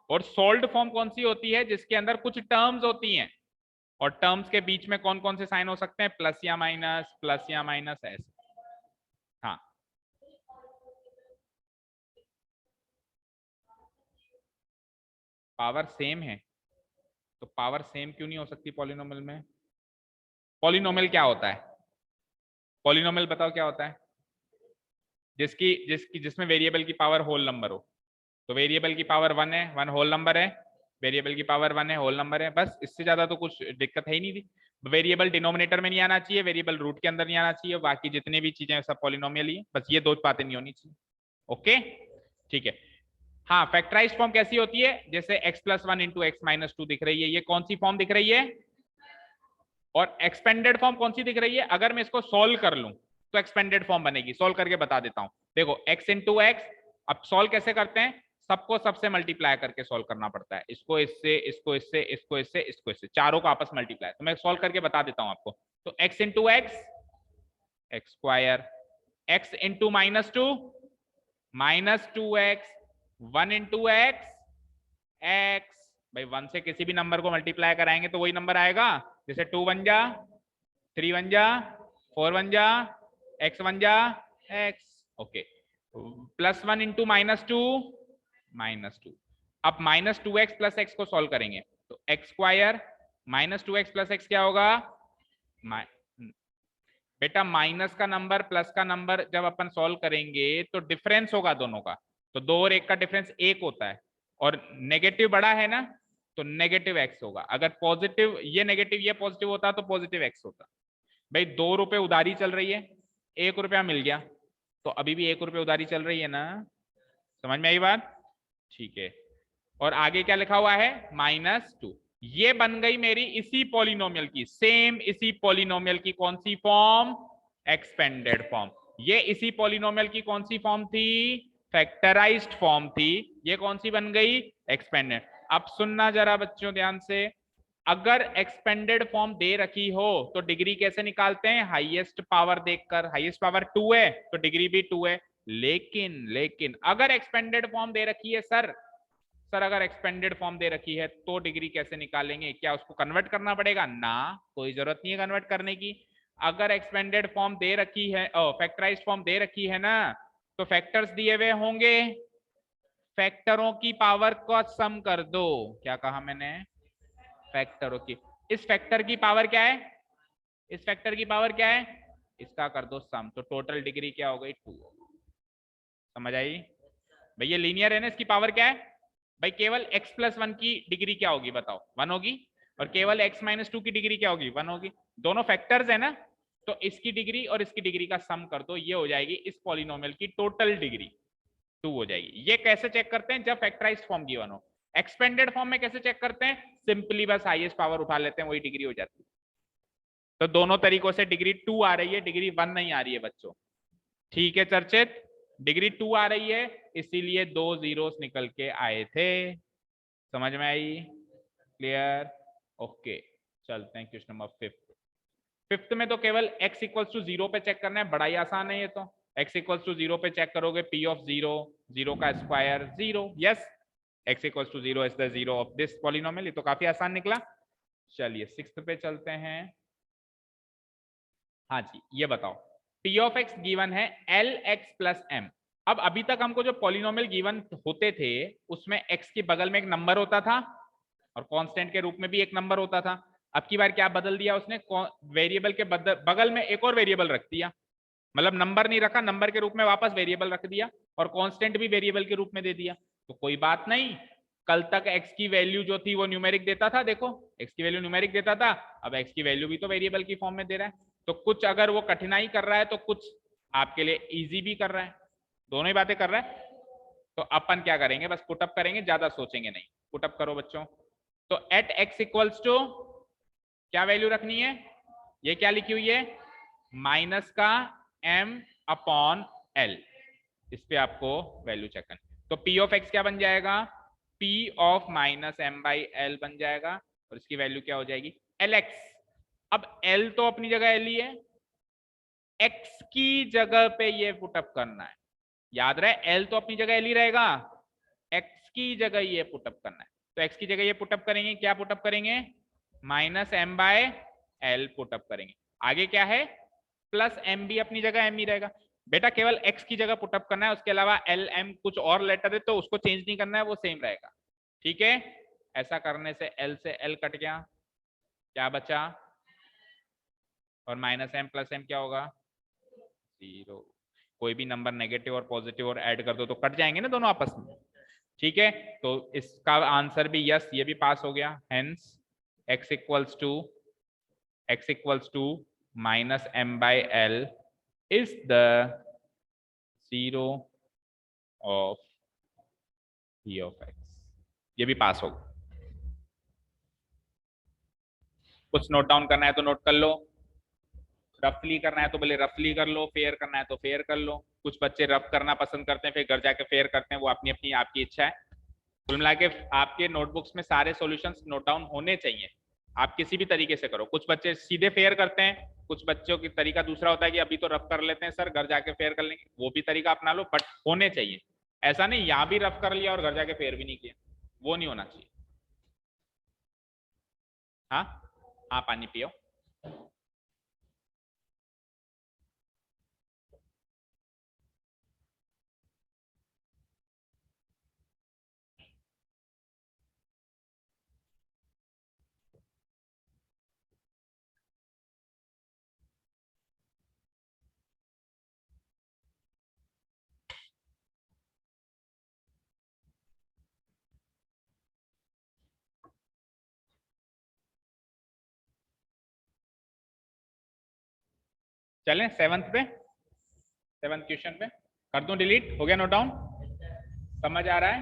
A: और सोल्ड फॉर्म कौन सी होती है? जिसके अंदर कुछ टर्म्स होती हैं और टर्म्स के बीच में कौन कौन से साइन हो सकते हैं? प्लस या माइनस ऐसे। हाँ, पावर सेम है तो पावर सेम क्यों नहीं हो सकती पॉलिनोमियल में? पॉलिनोमियल क्या होता है? पॉलिनोमियल बताओ क्या होता है? जिसमें वेरिएबल की पावर होल नंबर हो। तो वेरिएबल की पावर 1 है, 1 होल नंबर है, वेरिएबल की पावर 1 है, होल नंबर है, बस इससे ज्यादा तो कुछ दिक्कत है ही नहीं थी। वेरिएबल डिनोमिनेटर में नहीं आना चाहिए, वेरिएबल रूट के अंदर नहीं आना चाहिए, बाकी जितनी भी चीजें सब पॉलिनोमियल ही है, बस ये दो बातें नहीं होनी चाहिए। ओके, ठीक है। हाँ, फैक्टराइज्ड फॉर्म कैसी होती है? जैसे x plus 1 into x minus 2 दिख रही है, ये कौन सी फॉर्म दिख रही है? और एक्सपेंडेड फॉर्म कौन सी दिख रही है? अगर मैं इसको सोल्व कर लूं तो एक्सपेंडेड फॉर्म बनेगी। सोल्व करके बता देता हूं, देखो x इंटू एक्स। अब सोल्व कैसे करते हैं? सबको सबसे मल्टीप्लाई करके सोल्व करना पड़ता है, इसको इससे, इसको इससे, इसको इससे, इसको इससे, चारों का आपस मल्टीप्लाई। तो मैं सोल्व करके बता देता हूं आपको। तो x into x x square, x into minus 2 -2x, 1 into x x. भाई 1 से किसी भी नंबर को मल्टीप्लाई कराएंगे तो वही नंबर आएगा, जैसे 2 1 जा, 3 1 जा, 4 1 जा, x 1 जा x। Okay, plus 1 into -2 -2। अब -2x प्लस x को सॉल्व करेंगे तो x square -2x plus x क्या होगा? बेटा माइनस का नंबर प्लस का नंबर जब अपन सॉल्व करेंगे तो डिफरेंस होगा दोनों का, तो 2 और 1 का डिफरेंस 1 होता है, और नेगेटिव बड़ा है ना, तो नेगेटिव x होगा। अगर पॉजिटिव ये नेगेटिव ये पॉजिटिव होता तो पॉजिटिव x होता। भाई 2 रुपए उधारी चल रही है, 1 रुपया मिल गया, तो अभी भी 1 रुपये उधारी चल रही है ना? समझ में आई बात? ठीक है, और आगे क्या लिखा हुआ है? -2। ये बन गई मेरी इसी पॉलिनोमियल की, सेम इसी पॉलिनोमियल की कौन सी फॉर्म? Expanded form. ये इसी पॉलिनोमियल की कौन सी फॉर्म थी? फैक्टराइज्ड फॉर्म थी। ये कौन सी बन गई? एक्सपेंडेड। अब सुनना जरा बच्चों ध्यान से, अगर एक्सपेंडेड फॉर्म दे रखी हो तो डिग्री कैसे निकालते हैं? हाईएस्ट पावर देखकर। हाईएस्ट पावर 2 है तो डिग्री भी 2 है। लेकिन अगर एक्सपेंडेड फॉर्म दे रखी है सर अगर एक्सपेंडेड फॉर्म दे रखी है तो डिग्री कैसे निकालेंगे? क्या उसको कन्वर्ट करना पड़ेगा? ना, कोई जरूरत नहीं है कन्वर्ट करने की। अगर एक्सपेंडेड फॉर्म दे रखी है, फैक्टराइज्ड फॉर्म दे रखी है ना, तो फैक्टर्स दिए हुए होंगे, फैक्टरों की पावर को सम कर दो। क्या कहा मैंने? फैक्टरों की। इस फैक्टर की पावर क्या है? इस फैक्टर की पावर क्या है? इसका कर दो सम, तो टोटल डिग्री क्या हो गई? 2। समझ आई? भैया लीनियर है ना, इसकी पावर क्या है? भाई केवल x प्लस 1 की डिग्री क्या होगी बताओ? 1 होगी। और केवल x माइनस 2 की डिग्री क्या होगी? 1 होगी। दोनों फैक्टर्स है ना, तो इसकी डिग्री और इसकी डिग्री का सम कर दो, ये हो जाएगी इस पॉलिनोमियल की टोटल डिग्री, 2 हो जाएगी। ये कैसे चेक करते हैं? जब फैक्टराइज्ड फॉर्म गिवन हो। एक्सपेंडेड फॉर्म में कैसे चेक करते हैं? सिंपली बस हाईएस्ट पावर उठा लेते हैं, वही डिग्री हो जाती है। तो दोनों तरीकों से डिग्री 2 आ रही है, डिग्री 1 नहीं आ रही है बच्चों। ठीक है चर्चित, डिग्री 2 आ रही है, इसीलिए 2 जीरोस निकल के आए थे। समझ में आई? क्लियर? ओके, चलते हैं क्वेश्चन नंबर 5th में तो केवल x इक्वल्स टू 0 पे चेक करना है, बड़ा ही आसान है ये तो। x इक्वल्स टू 0 पे चेक करोगे, p ऑफ 0, 0 का square 0, yes, x equals to 0 is the 0 of this polynomial. ये तो काफी आसान निकला। चलिए 6th पे चलते हैं। हाँ जी, ये बताओ, p ऑफ x गिवन है lx प्लस m। अब अभी तक हमको जो पॉलिनोमियल गिवन होते थे उसमें x के बगल में एक नंबर होता था और कांस्टेंट के रूप में भी एक नंबर होता था। अब की बार क्या बदल दिया उसने? वेरिएबल के बगल में एक और वेरिएबल रख दिया। मतलब नंबर नहीं रखा, नंबर के रूप में वापस वेरिएबल रख दिया और कांस्टेंट भी वेरिएबल के रूप में दे दिया, तो कोई बात नहीं। कल तक x की वैल्यू जो थी वो न्यूमेरिक देता था, देखो x की वैल्यू न्यूमेरिक देता था, अब x की वैल्यू भी तो वेरिएबल की फॉर्म में दे रहा है। तो कुछ अगर वो कठिनाई कर रहा है तो कुछ आपके लिए इजी भी कर रहा है, दोनों ही बातें कर रहा है। तो अपन क्या करेंगे, बस पुटअप करेंगे, ज्यादा सोचेंगे नहीं। पुटअप करो बच्चों। तो एट x इक्वल्स टू क्या वैल्यू रखनी है, ये क्या लिखी हुई है, माइनस का m अपॉन l, इस पे आपको वैल्यू चेक करनी। तो p ऑफ x क्या बन जाएगा, p of minus m by l बन जाएगा, और इसकी वैल्यू क्या हो जाएगी, lx। अब l तो अपनी जगह l ही है, x की जगह पे ये पुटअप करना है, याद रहे l तो अपनी जगह l ही रहेगा, x की जगह ये पुटअप करना है। तो x की जगह ये पुटअप करेंगे, क्या पुटअप करेंगे, minus m by l put up करेंगे। आगे क्या है, प्लस m भी अपनी जगह m ही रहेगा। बेटा केवल x की जगह पुटअप करना है, उसके अलावा l m कुछ और लेटर है तो उसको चेंज नहीं करना है, वो सेम रहेगा। ठीक है, ऐसा करने से l से l कट गया, क्या बचा, और माइनस m प्लस m क्या होगा, 0। कोई भी नंबर नेगेटिव और पॉजिटिव और ऐड कर दो तो कट जाएंगे ना दोनों आपस में। ठीक है, तो इसका आंसर भी यस, ये भी पास हो गया। Hence x equals to minus m by l is the 0 of p of x, ये भी पास होगा। कुछ नोट डाउन करना है तो नोट कर लो, रफली करना है तो बोले रफली कर लो, फेयर करना है तो फेयर कर लो। कुछ बच्चे रफ करना पसंद करते हैं, फिर घर जाके फेयर करते हैं, वो अपनी अपनी आपकी इच्छा है। कुल मिला के आपके नोटबुक्स में सारे सॉल्यूशंस नोट डाउन होने चाहिए, आप किसी भी तरीके से करो। कुछ बच्चे सीधे फेयर करते हैं, कुछ बच्चों की तरीका दूसरा होता है कि अभी तो रफ कर लेते हैं सर, घर जाके फेयर कर लेंगे, वो भी तरीका अपना लो, बट होने चाहिए। ऐसा नहीं यहाँ भी रफ कर लिया और घर जाके फेयर भी नहीं किया, वो नहीं होना चाहिए। हाँ हाँ, पानी पियो। चलें सेवंथ पे, सेवंथ क्वेश्चन पे कर दूं डिलीट, हो गया नोट डाउन, समझ आ रहा है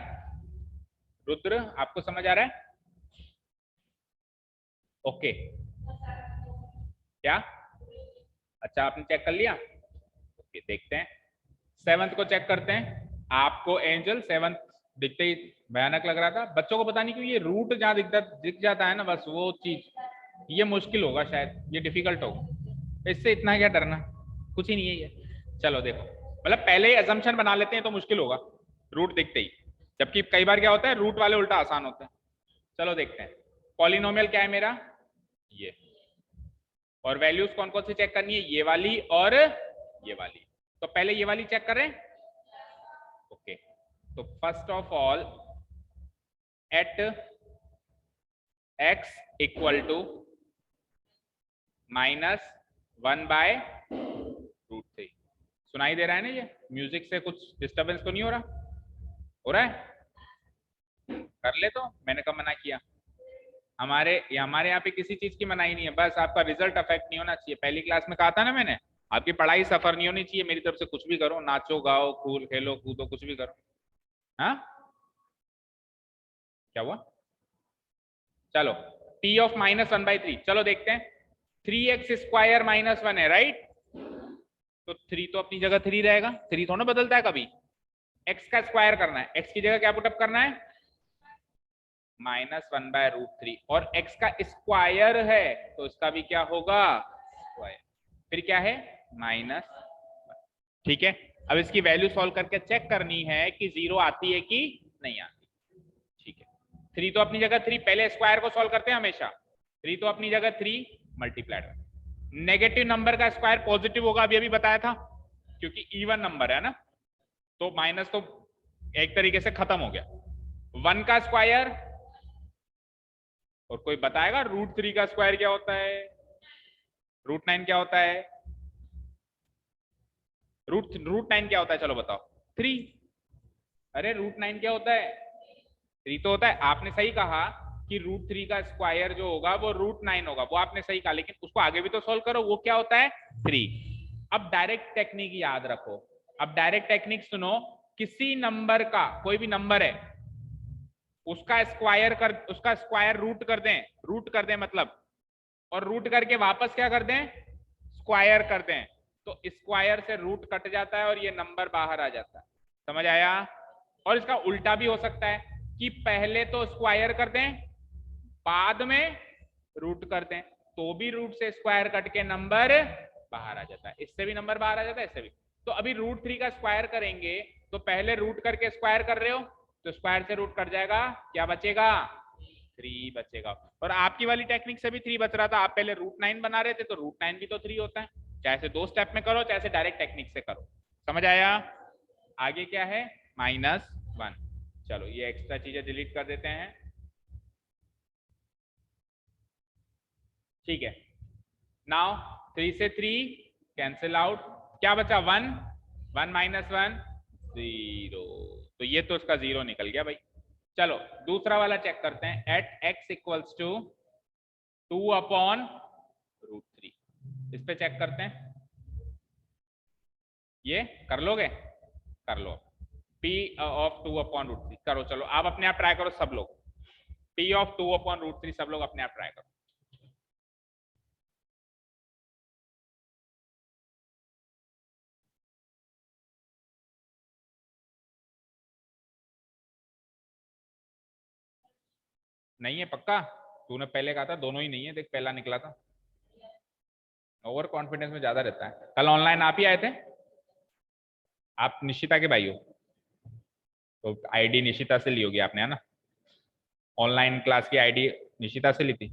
A: रुद्र, आपको समझ आ रहा है, ओके क्या, अच्छा आपने चेक कर लिया, ओके देखते हैं सेवंथ को चेक करते हैं। आपको एंजल सेवंथ दिखते ही भयानक लग रहा था, बच्चों को पता नहीं क्यों ये रूट जहां दिख जाता है ना, बस वो चीज ये मुश्किल होगा, शायद ये डिफिकल्ट होगा, इससे इतना क्या डरना, कुछ ही नहीं है ये। चलो देखो, मतलब पहले ही अजम्पशन बना लेते हैं तो मुश्किल होगा रूट दिखते ही, जबकि कई बार क्या होता है रूट वाले उल्टा आसान होते हैं। चलो देखते हैं, पॉलिनोमियल क्या है मेरा, ये, और वैल्यूज कौन कौन सी चेक करनी है, ये वाली और ये वाली। तो पहले ये वाली चेक करें, ओके। तो first of all at x equal to minus 1/√3, सुनाई दे रहा है ना, ये म्यूजिक से कुछ डिस्टरबेंस तो नहीं हो रहा, हो रहा है, कर ले, तो मैंने कब मना किया, हमारे यहाँ पे किसी चीज की मनाही नहीं है, बस आपका रिजल्ट अफेक्ट नहीं होना चाहिए। पहली क्लास में कहा था ना मैंने, आपकी पढ़ाई सफर नहीं होनी चाहिए, मेरी तरफ से कुछ भी करो, नाचो गाओ कूल खेलो कूदो कुछ भी करो। हाँ क्या हुआ, चलो p ऑफ -1/3, चलो देखते हैं, 3x स्क्वायर -1 है राइट, तो 3 तो अपनी जगह 3 रहेगा, 3 थोड़ा बदलता है कभी। x का स्क्वायर करना है, x की जगह क्या पुटअप करना है, -1/√3, और x का स्क्वायर है तो इसका भी क्या होगा स्क्वायर, फिर क्या है माइनस। ठीक है, अब इसकी वैल्यू सॉल्व करके चेक करनी है कि 0 आती है कि नहीं आती। ठीक है, 3 तो अपनी जगह 3, पहले स्क्वायर को सॉल्व करते हैं हमेशा, 3 तो अपनी जगह 3 मल्टीप्लाइड, नेगेटिव नंबर का स्क्वायर पॉजिटिव होगा, अभी अभी बताया था, क्योंकि इवन नंबर है ना, तो माइनस तो एक तरीके से खत्म हो गया। 1 का स्क्वायर, और कोई बताएगा √3 का स्क्वायर क्या होता है, √9 क्या होता है, रूट 9 क्या होता है, चलो बताओ। 3। अरे रूट 9 क्या होता है, 3 तो होता है। आपने सही कहा कि रूट 3 का स्क्वायर जो होगा वो रूट 9 होगा, वो आपने सही कहा, लेकिन उसको आगे भी तो सोल्व करो, वो क्या होता है 3। अब डायरेक्ट टेक्निक याद रखो। अब डायरेक्ट टेक्निक सुनो, किसी नंबर का, कोई भी नंबर है, उसका स्क्वायर रूट कर दें मतलब, और रूट करके वापस क्या कर दें, स्क्वायर कर दें, तो स्क्वायर से रूट कट जाता है और ये नंबर बाहर आ जाता है। समझ आया। और इसका उल्टा भी हो सकता है कि पहले तो स्क्वायर कर दें, बाद में रूट कर दें, तो भी रूट से स्क्वायर कट के नंबर बाहर आ जाता है। इससे भी नंबर बाहर आ जाता है, इससे भी। तो अभी रूट 3 का स्क्वायर करेंगे, तो पहले रूट करके स्क्वायर कर रहे हो, तो स्क्वायर से रूट कट जाएगा, क्या बचेगा 3 बचेगा। और आपकी वाली टेक्निक से भी 3 बच रहा था, आप पहले रूट 9 बना रहे थे, तो रूट 9 भी तो 3 होता है। चाहे से 2 स्टेप में करो, चाहे से डायरेक्ट टेक्निक से करो। समझ आया। आगे क्या है, -1। चलो ये एक्स्ट्रा चीजें डिलीट कर देते हैं, ठीक है। नाउ 3 से 3 कैंसिल आउट, क्या बचा 1, 1 - 1 0, तो ये तो इसका 0 निकल गया भाई। चलो दूसरा वाला चेक करते हैं, एट x इक्वल्स टू 2/√3। इस पे चेक करते हैं, ये कर लोगे, कर लो। p ऑफ 2/√3 करो, चलो आप अपने आप ट्राई करो सब लोग, p ऑफ 2/√3 सब लोग अपने आप ट्राई करो। नहीं है पक्का, तूने पहले कहा था दोनों ही नहीं है, देख पहला निकला था। ओवर कॉन्फिडेंस में ज्यादा रहता है। कल ऑनलाइन आप ही आए थे, आप निशिता के भाई हो, तो आईडी निशिता से ली होगी आपने, है ना। ऑनलाइन क्लास की आईडी निशिता से ली थी।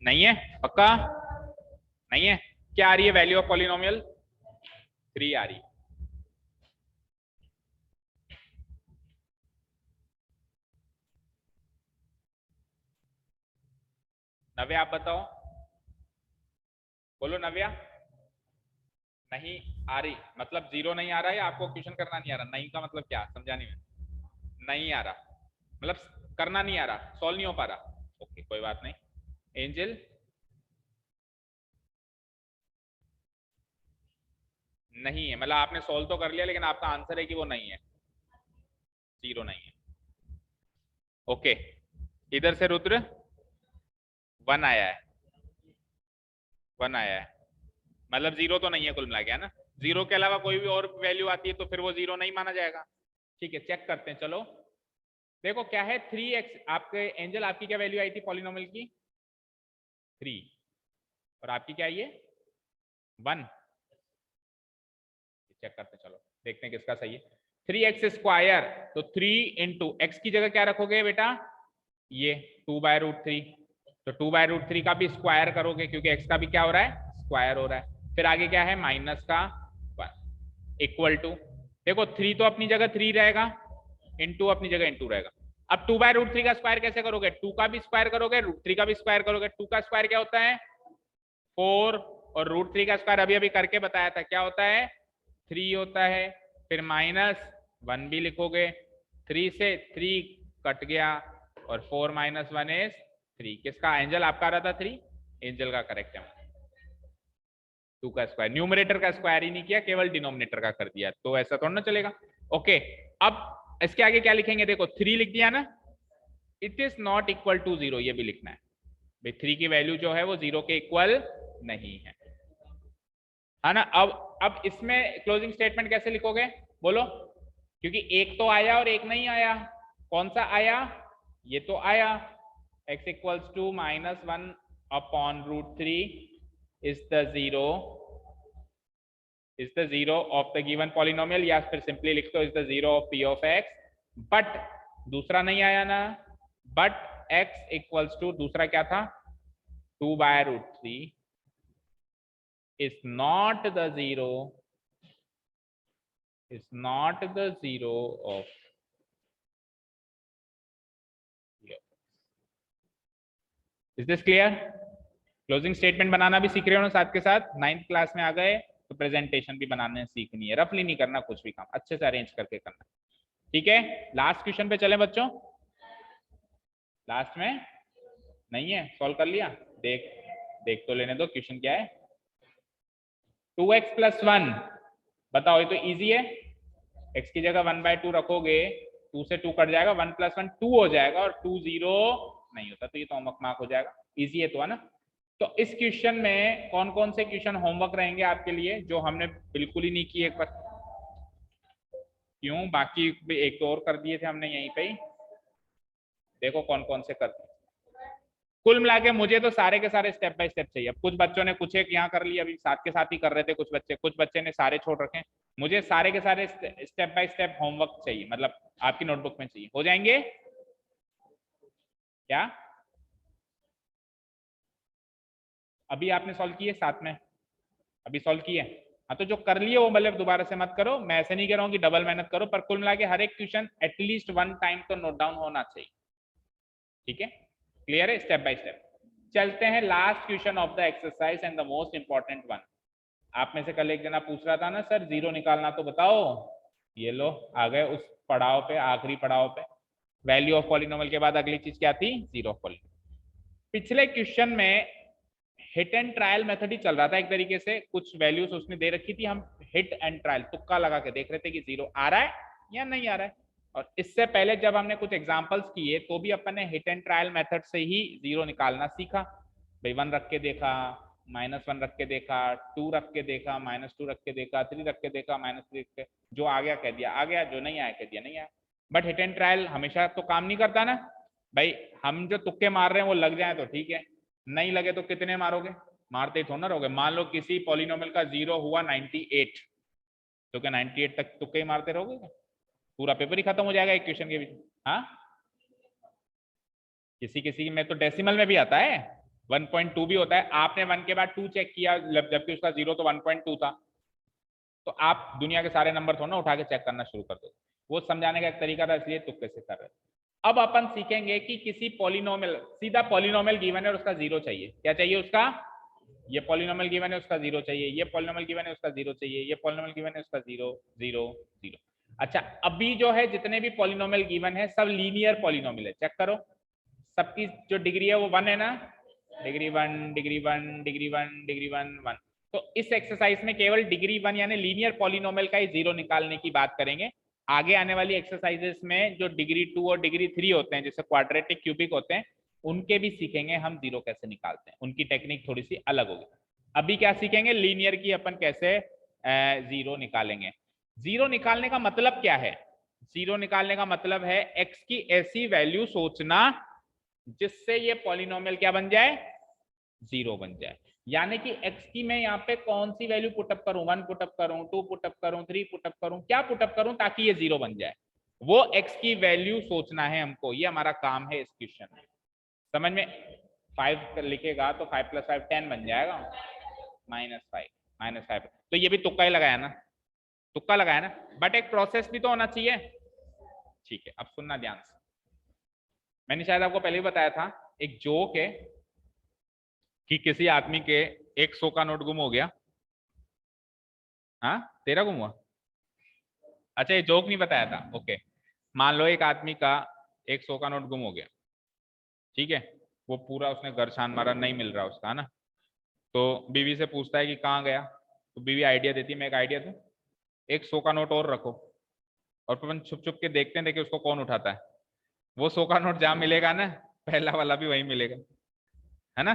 A: नहीं है पक्का, नहीं है। क्या आ रही है वैल्यू ऑफ पॉलिनोमियल, 3 आ रही है। नव्या आप बताओ, बोलो नव्या। नहीं आ रही मतलब 0 नहीं आ रहा है, या आपको क्वेश्चन करना नहीं आ रहा, नहीं का मतलब क्या समझा नहीं मैं। नहीं आ रहा मतलब करना नहीं आ रहा, सॉल्व नहीं हो पा रहा, ओके कोई बात नहीं। एंजल नहीं है, मतलब आपने सॉल्व तो कर लिया, लेकिन आपका आंसर है कि वो नहीं है, 0 नहीं है। ओके, इधर से रुद्र 1 आया है, 1 आया है, मतलब 0 तो नहीं है कुल मिला के, है ना। 0 के अलावा कोई भी और वैल्यू आती है तो फिर वो 0 नहीं माना जाएगा। ठीक है चेक करते हैं, चलो देखो क्या है 3x, आपके एंजल आपकी क्या वैल्यू आई थी पॉलिनोमियल की, 3, और आपकी क्या आई है 1। चेक करते हैं, चलो देखते हैं किसका सही है। 3x², तो 3 इंटू एक्स की जगह क्या रखोगे बेटा, ये 2/√3, तो 2/√3 का भी स्क्वायर करोगे, क्योंकि x का भी क्या हो रहा है स्क्वायर हो रहा है। फिर आगे क्या है माइनस का इक्वल टू, देखो 3 तो अपनी जगह 3 रहेगा, इंटू अपनी जगह इंटू रहेगा। अब 2/√3 का स्क्वायर कैसे करोगे, 2 का भी स्क्वायर करोगे, √3 का भी स्क्वायर करोगे। 2 का स्क्वायर क्या होता है 4, और √3 का स्क्वायर अभी अभी करके बताया था क्या होता है 3 होता है। फिर -1 भी लिखोगे, 3 से 3 कट गया, और 4 - 1 इज 3। किसका, एंजल आपका आ रहा था 3, एंजल का करेक्ट है। 2 का स्क्वायर, न्यूमरेटर का स्क्वायर ही नहीं किया, केवल डिनोमिनेटर का कर दिया, तो ऐसा थोड़ा ना चलेगा। ओके, अब इसके आगे क्या लिखेंगे, देखो 3 लिख दिया ना, it is not equal to 0, ये भी लिखना है भाई, 3 की वैल्यू जो है वो 0 के इक्वल नहीं है ना। अब इसमें क्लोजिंग स्टेटमेंट कैसे लिखोगे बोलो, क्योंकि एक तो आया और एक नहीं आया, कौन सा आया, ये तो आया, x equals to -1/√3 is the zero of the given polynomial, या फिर सिंपली लिख दो is the zero of p of x। But दूसरा नहीं आया ना, बट x इक्वल्स टू दूसरा क्या था 2/√3 is not the zero of is this clear? Closing statement बनाना भी सीख रहे हो ना साथ के साथ, 9th क्लास में आ गए तो प्रेजेंटेशन भी बनाने सीखनी है, रफली नहीं करना कुछ भी काम, अच्छे से अरेंज करके करना। ठीक है, लास्ट क्वेश्चन पे चले बच्चों। लास्ट में नहीं है, सॉल्व कर लिया? देख तो लेने दो क्वेश्चन क्या है। 2x + 1 बताओ, ये तो इजी है। x की जगह 1/2 रखोगे, 2 से 2 कट जाएगा, 1 + 1 2 हो जाएगा, और 2 0 नहीं होता, तो ये तो होमवर्क मार्क हो जाएगा। इजी है तो, है ना? तो इस क्वेश्चन में कौन कौन से क्वेश्चन होमवर्क रहेंगे आपके लिए जो हमने बिल्कुल ही नहीं किए? एक बार क्यों, बाकी भी एक तो और कर दिए थे हमने यहीं पे ही, देखो कौन कौन से कर दिए। कुल मिला के मुझे तो सारे के सारे स्टेप बाय स्टेप चाहिए। अब कुछ बच्चों ने कुछ एक यहाँ कर लिया, अभी साथ के साथ ही कर रहे थे कुछ बच्चे ने सारे छोड़ रखे। मुझे सारे के सारे स्टेप बाय स्टेप होमवर्क चाहिए, मतलब आपकी नोटबुक में चाहिए। हो जाएंगे क्या? अभी आपने सॉल्व किए साथ में? अभी सॉल्व किए? हाँ, तो जो कर लिए वो मतलब दोबारा से मत करो। मैं ऐसे नहीं कह रहा हूँ कि डबल मेहनत करो, पर कुल मिला के हर एक क्वेश्चन एटलीस्ट 1 टाइम तो नोट डाउन होना चाहिए। ठीक है, क्लियर है? स्टेप बाय स्टेप चलते हैं। Last question of the exercise and the most important one. आप में से कल एक जना पूछ रहा था ना, सर जीरो निकालना तो बताओ। ये लो आ गए उस पड़ाव पे, आखिरी पड़ाव पे। वैल्यू ऑफ पॉलिनोमियल के बाद अगली चीज क्या थी? Zero of polynomial. पिछले क्वेश्चन में हिट एंड ट्रायल मेथड ही चल रहा था एक तरीके से। कुछ वैल्यूज उसने दे रखी थी, हम हिट एंड ट्रायल तुक्का लगा के देख रहे थे कि जीरो आ रहा है या नहीं आ रहा है। और इससे पहले जब हमने कुछ एग्जांपल्स किए तो भी अपन ने हिट एंड ट्रायल मेथड से ही जीरो निकालना सीखा। भाई 1 रख के देखा, -1 रख के देखा, 2 रख के देखा, -2 रख के देखा, 3 रख के देखा, -3 रख के, जो आ गया कह दिया आ गया, जो नहीं आया कह दिया नहीं आया। बट हिट एंड ट्रायल हमेशा तो काम नहीं करता ना भाई। हम जो तुक्के मार रहे हैं वो लग जाए तो ठीक है, नहीं लगे तो कितने मारोगे? मारते ही थोड़ा रहोगे। मान लो किसी पॉलिनोमियल का जीरो हुआ 98, तो क्या 98 तक तुक्के ही मारते रहोगे? पूरा पेपर ही खत्म हो जाएगा एक क्वेश्चन के बीच। हाँ, किसी किसी में तो डेसिमल में भी आता है, 1.2 भी होता है। आपने 1 के बाद 2 चेक किया जबकि उसका जीरो तो 1.2 था, तो आप दुनिया के सारे नंबर थोड़ा ना उठा के चेक करना शुरू कर दो। वो समझाने का एक तरीका था, इसलिए तुक्के से कर रहे। अब अपन सीखेंगे कि किसी पॉलिनोमियल, सीधा पॉलिनोमियल गिवन है और उसका जीरो चाहिए। क्या चाहिए उसका? ये पॉलिनोमियल गिवन है उसका जीरो चाहिए, ये पॉलिनोमियल गिवन है उसका जीरो चाहिए, ये पॉलिनोमियल गिवन है उसका जीरो जीरो जीरो। अच्छा, अभी जो है जितने भी पॉलिनोमियल गिवन है सब लीनियर पॉलिनोमियल है। चेक करो, सबकी जो डिग्री है वो 1 है ना? Degree 1 degree 1 degree 1 degree 1 1। तो इस एक्सरसाइज में केवल डिग्री 1 यानी लीनियर पॉलिनोमियल का ही जीरो निकालने की बात करेंगे। आगे आने वाली एक्सरसाइजेस में जो डिग्री 2 और डिग्री 3 होते हैं, जैसे क्वाड्रेटिक क्यूबिक होते हैं, उनके भी सीखेंगे हम जीरो कैसे निकालते हैं। उनकी टेक्निक थोड़ी सी अलग होगी। अभी क्या सीखेंगे? लीनियर की अपन कैसे जीरो निकालेंगे। जीरो निकालने का मतलब क्या है? जीरो निकालने का मतलब है एक्स की ऐसी वैल्यू सोचना जिससे ये पॉलिनोमियल क्या बन जाए? जीरो बन जाए। यानी कि x की मैं यहाँ पे कौन सी वैल्यू पुटअप करूं? 1 पुटअप करूं, 2 पुटअप करूं, 3 पुटअप करूं, क्या पुटअप करूं ताकि ये जीरो बन जाए? वो x की वैल्यू सोचना है हमको, ये हमारा काम है इस क्वेश्चन में। समझ में? 5 लिखेगा तो 5 + 5 10 बन जाएगा, -5 तो ये भी तुक्का ही लगाया ना, तुक्का लगाया ना, बट एक प्रोसेस भी तो होना चाहिए। ठीक है, अब सुनना ध्यान से। मैंने शायद आपको पहले ही बताया था, एक जोक है कि किसी आदमी के एक 100 का नोट गुम हो गया। हाँ, तेरा गुम हुआ? अच्छा, ये जोक नहीं बताया था, ओके। मान लो एक आदमी का एक 100 का नोट गुम हो गया, ठीक है। वो पूरा उसने घर छान मारा, नहीं मिल रहा उसका, है ना। तो बीवी से पूछता है कि कहाँ गया, तो बीवी आइडिया देती है, मैं एक आइडिया दूं, एक 100 का नोट और रखो और अपन छुप छुप के देखते हैं, देखिए उसको कौन उठाता है। वो 100 का नोट जहां मिलेगा ना, पहला वाला भी वही मिलेगा, है ना।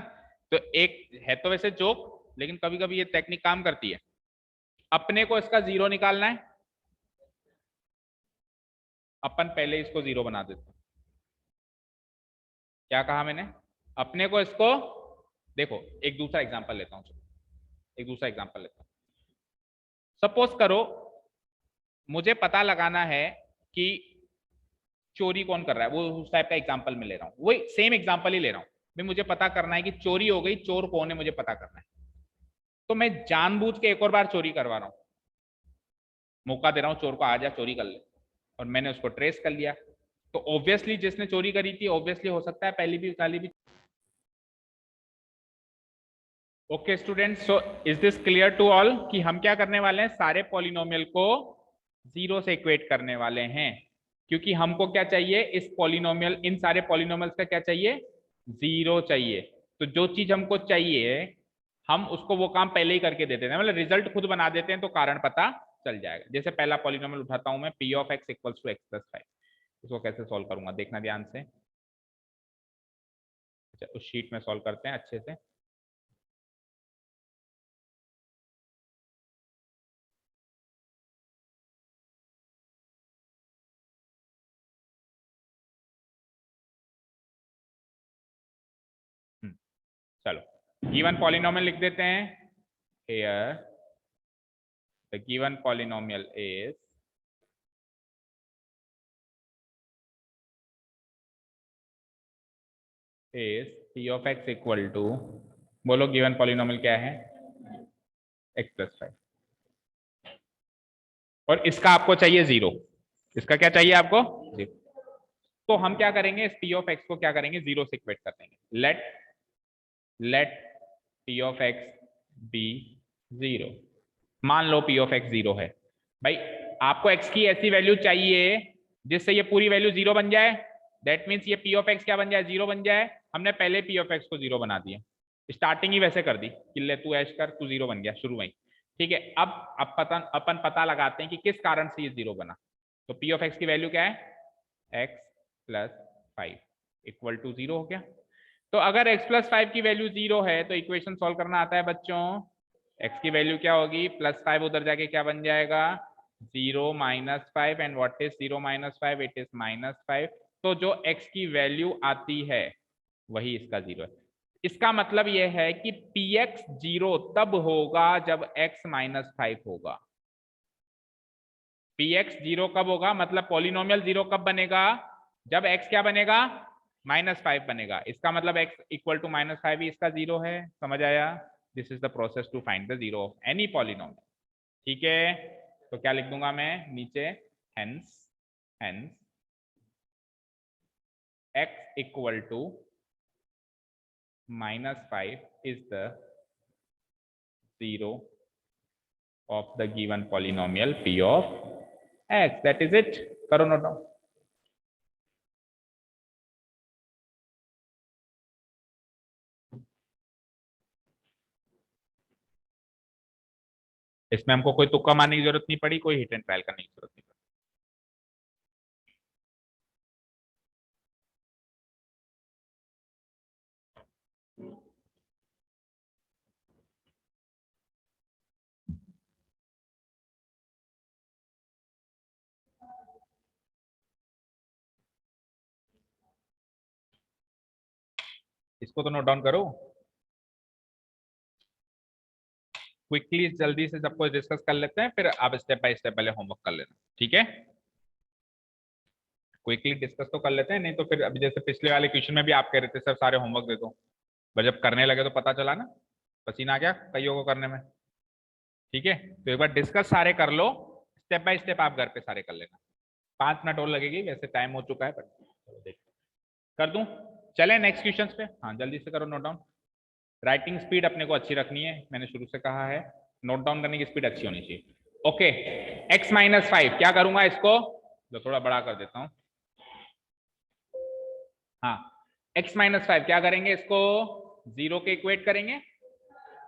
A: तो एक है तो वैसे जोक, लेकिन कभी कभी ये टेक्निक काम करती है। अपने को इसका जीरो निकालना है, अपन पहले इसको जीरो बना देते हैं। क्या कहा मैंने? अपने को इसको, देखो एक दूसरा एग्जांपल लेता हूं, एक दूसरा एग्जांपल लेता हूं। सपोज करो मुझे पता लगाना है कि चोरी कौन कर रहा है, वो उस टाइप का एग्जांपल मैं ले रहा हूं, वही सेम एग्जांपल ही ले रहा हूं। मैं मुझे पता करना है कि चोरी हो गई, चोर कौन है मुझे पता करना है। तो मैं जानबूझ के एक और बार चोरी करवा रहा हूं, मौका दे रहा हूं चोर को, आ जा चोरी कर ले। और मैंने उसको ट्रेस कर लिया, तो ऑब्वियसली जिसने चोरी करी थी, ऑब्वियसली हो सकता है पहली भी okay students, so is this clear to all कि हम क्या करने वाले हैं, सारे पॉलिनोमियल को जीरो से इक्वेट करने वाले हैं, क्योंकि हमको क्या चाहिए, इस पॉलिनोमियल, इन सारे पॉलिनोमियल्स का क्या चाहिए, जीरो चाहिए। तो जो चीज हमको चाहिए हम उसको वो काम पहले ही करके दे देते हैं, मतलब रिजल्ट खुद बना देते हैं तो कारण पता चल जाएगा। जैसे पहला पॉलिनोमियल उठाता हूं मैं, p of x equals to x plus 5। इसको कैसे सॉल्व करूंगा देखना ध्यान से। अच्छा, उस शीट में सॉल्व करते हैं अच्छे से। चलो गिवन पॉलिनोमियल लिख देते हैं। here the given polynomial is p of x equal to, बोलो गिवन पॉलिनोमियल क्या है, x प्लस 5, और इसका आपको चाहिए जीरो। इसका क्या चाहिए आपको, जीरो। तो हम क्या करेंगे, इस p of x को क्या करेंगे, जीरो से इक्वेट कर देंगे। Let p of x be zero. मान लो p of x जीरो है। भाई आपको x की ऐसी वैल्यू चाहिए जिससे ये पूरी वैल्यू जीरो बन जाए। दैट मीन्स ये p of x क्या बन जाए, जीरो बन जाए। हमने पहले p of x को जीरो बना दिया, स्टार्टिंग ही वैसे कर दी कि ले तू ऐश कर, तू जीरो बन गया शुरू में। ठीक है, अब अपन पता लगाते हैं कि किस कारण से ये जीरो बना। तो p of x की वैल्यू क्या है, x plus 5 equal to zero हो गया। तो अगर x प्लस 5 की वैल्यू जीरो है तो इक्वेशन सॉल्व करना आता है बच्चों। x की वैल्यू क्या होगी, प्लस 5 उधर जाके क्या बन जाएगा, zero minus 5, and what is zero minus 5, it is minus 5। तो जो x की वैल्यू आती है वही इसका जीरो है। इसका मतलब यह है कि px जीरो तब होगा जब x माइनस 5 होगा। px जीरो कब होगा, मतलब पॉलिनोमियल जीरो कब बनेगा, जब x क्या बनेगा, माइनस 5 बनेगा। इसका मतलब x इक्वल टू माइनस 5 ही इसका जीरो है। समझ आया, this is the process to find the zero of any polynomial. ठीक है, तो क्या लिख दूंगा मैं नीचे, hence hence x equal to minus 5 is the zero of the given polynomial p of x, that is it। करो नोट डाउन। इसमें हमको कोई तुक्का मारने की जरूरत नहीं पड़ी, कोई हिट एंड ट्रायल करने की जरूरत नहीं पड़ी। इसको तो नोट डाउन करो क्विकली, जल्दी से सबको डिस्कस कर लेते हैं, फिर आप स्टेप बाय स्टेप पहले होमवर्क कर लेना। ठीक है, क्विकली डिस्कस तो कर लेते हैं, नहीं तो फिर अभी जैसे पिछले वाले क्वेश्चन में भी आप कह रहे थे सर सारे होमवर्क दे दो, पर जब करने लगे तो पता चला ना पसीना आ गया कईयों को करने में। ठीक है, तो एक बार डिस्कस सारे कर लो, स्टेप बाय स्टेप आप घर पे सारे कर लेना। 5 मिनट और लगेगी, वैसे टाइम हो चुका है, पर चलो देख कर दूं। चले नेक्स्ट क्वेश्चन पे, हाँ जल्दी से करो नोट डाउन। राइटिंग स्पीड अपने को अच्छी रखनी है, मैंने शुरू से कहा है, नोट डाउन करने की स्पीड अच्छी होनी चाहिए। ओके, x माइनस 5 क्या करूंगा, इसको जो थोड़ा बड़ा कर देता हूं। हाँ, x माइनस 5 क्या करेंगे, इसको जीरो के इक्वेट करेंगे।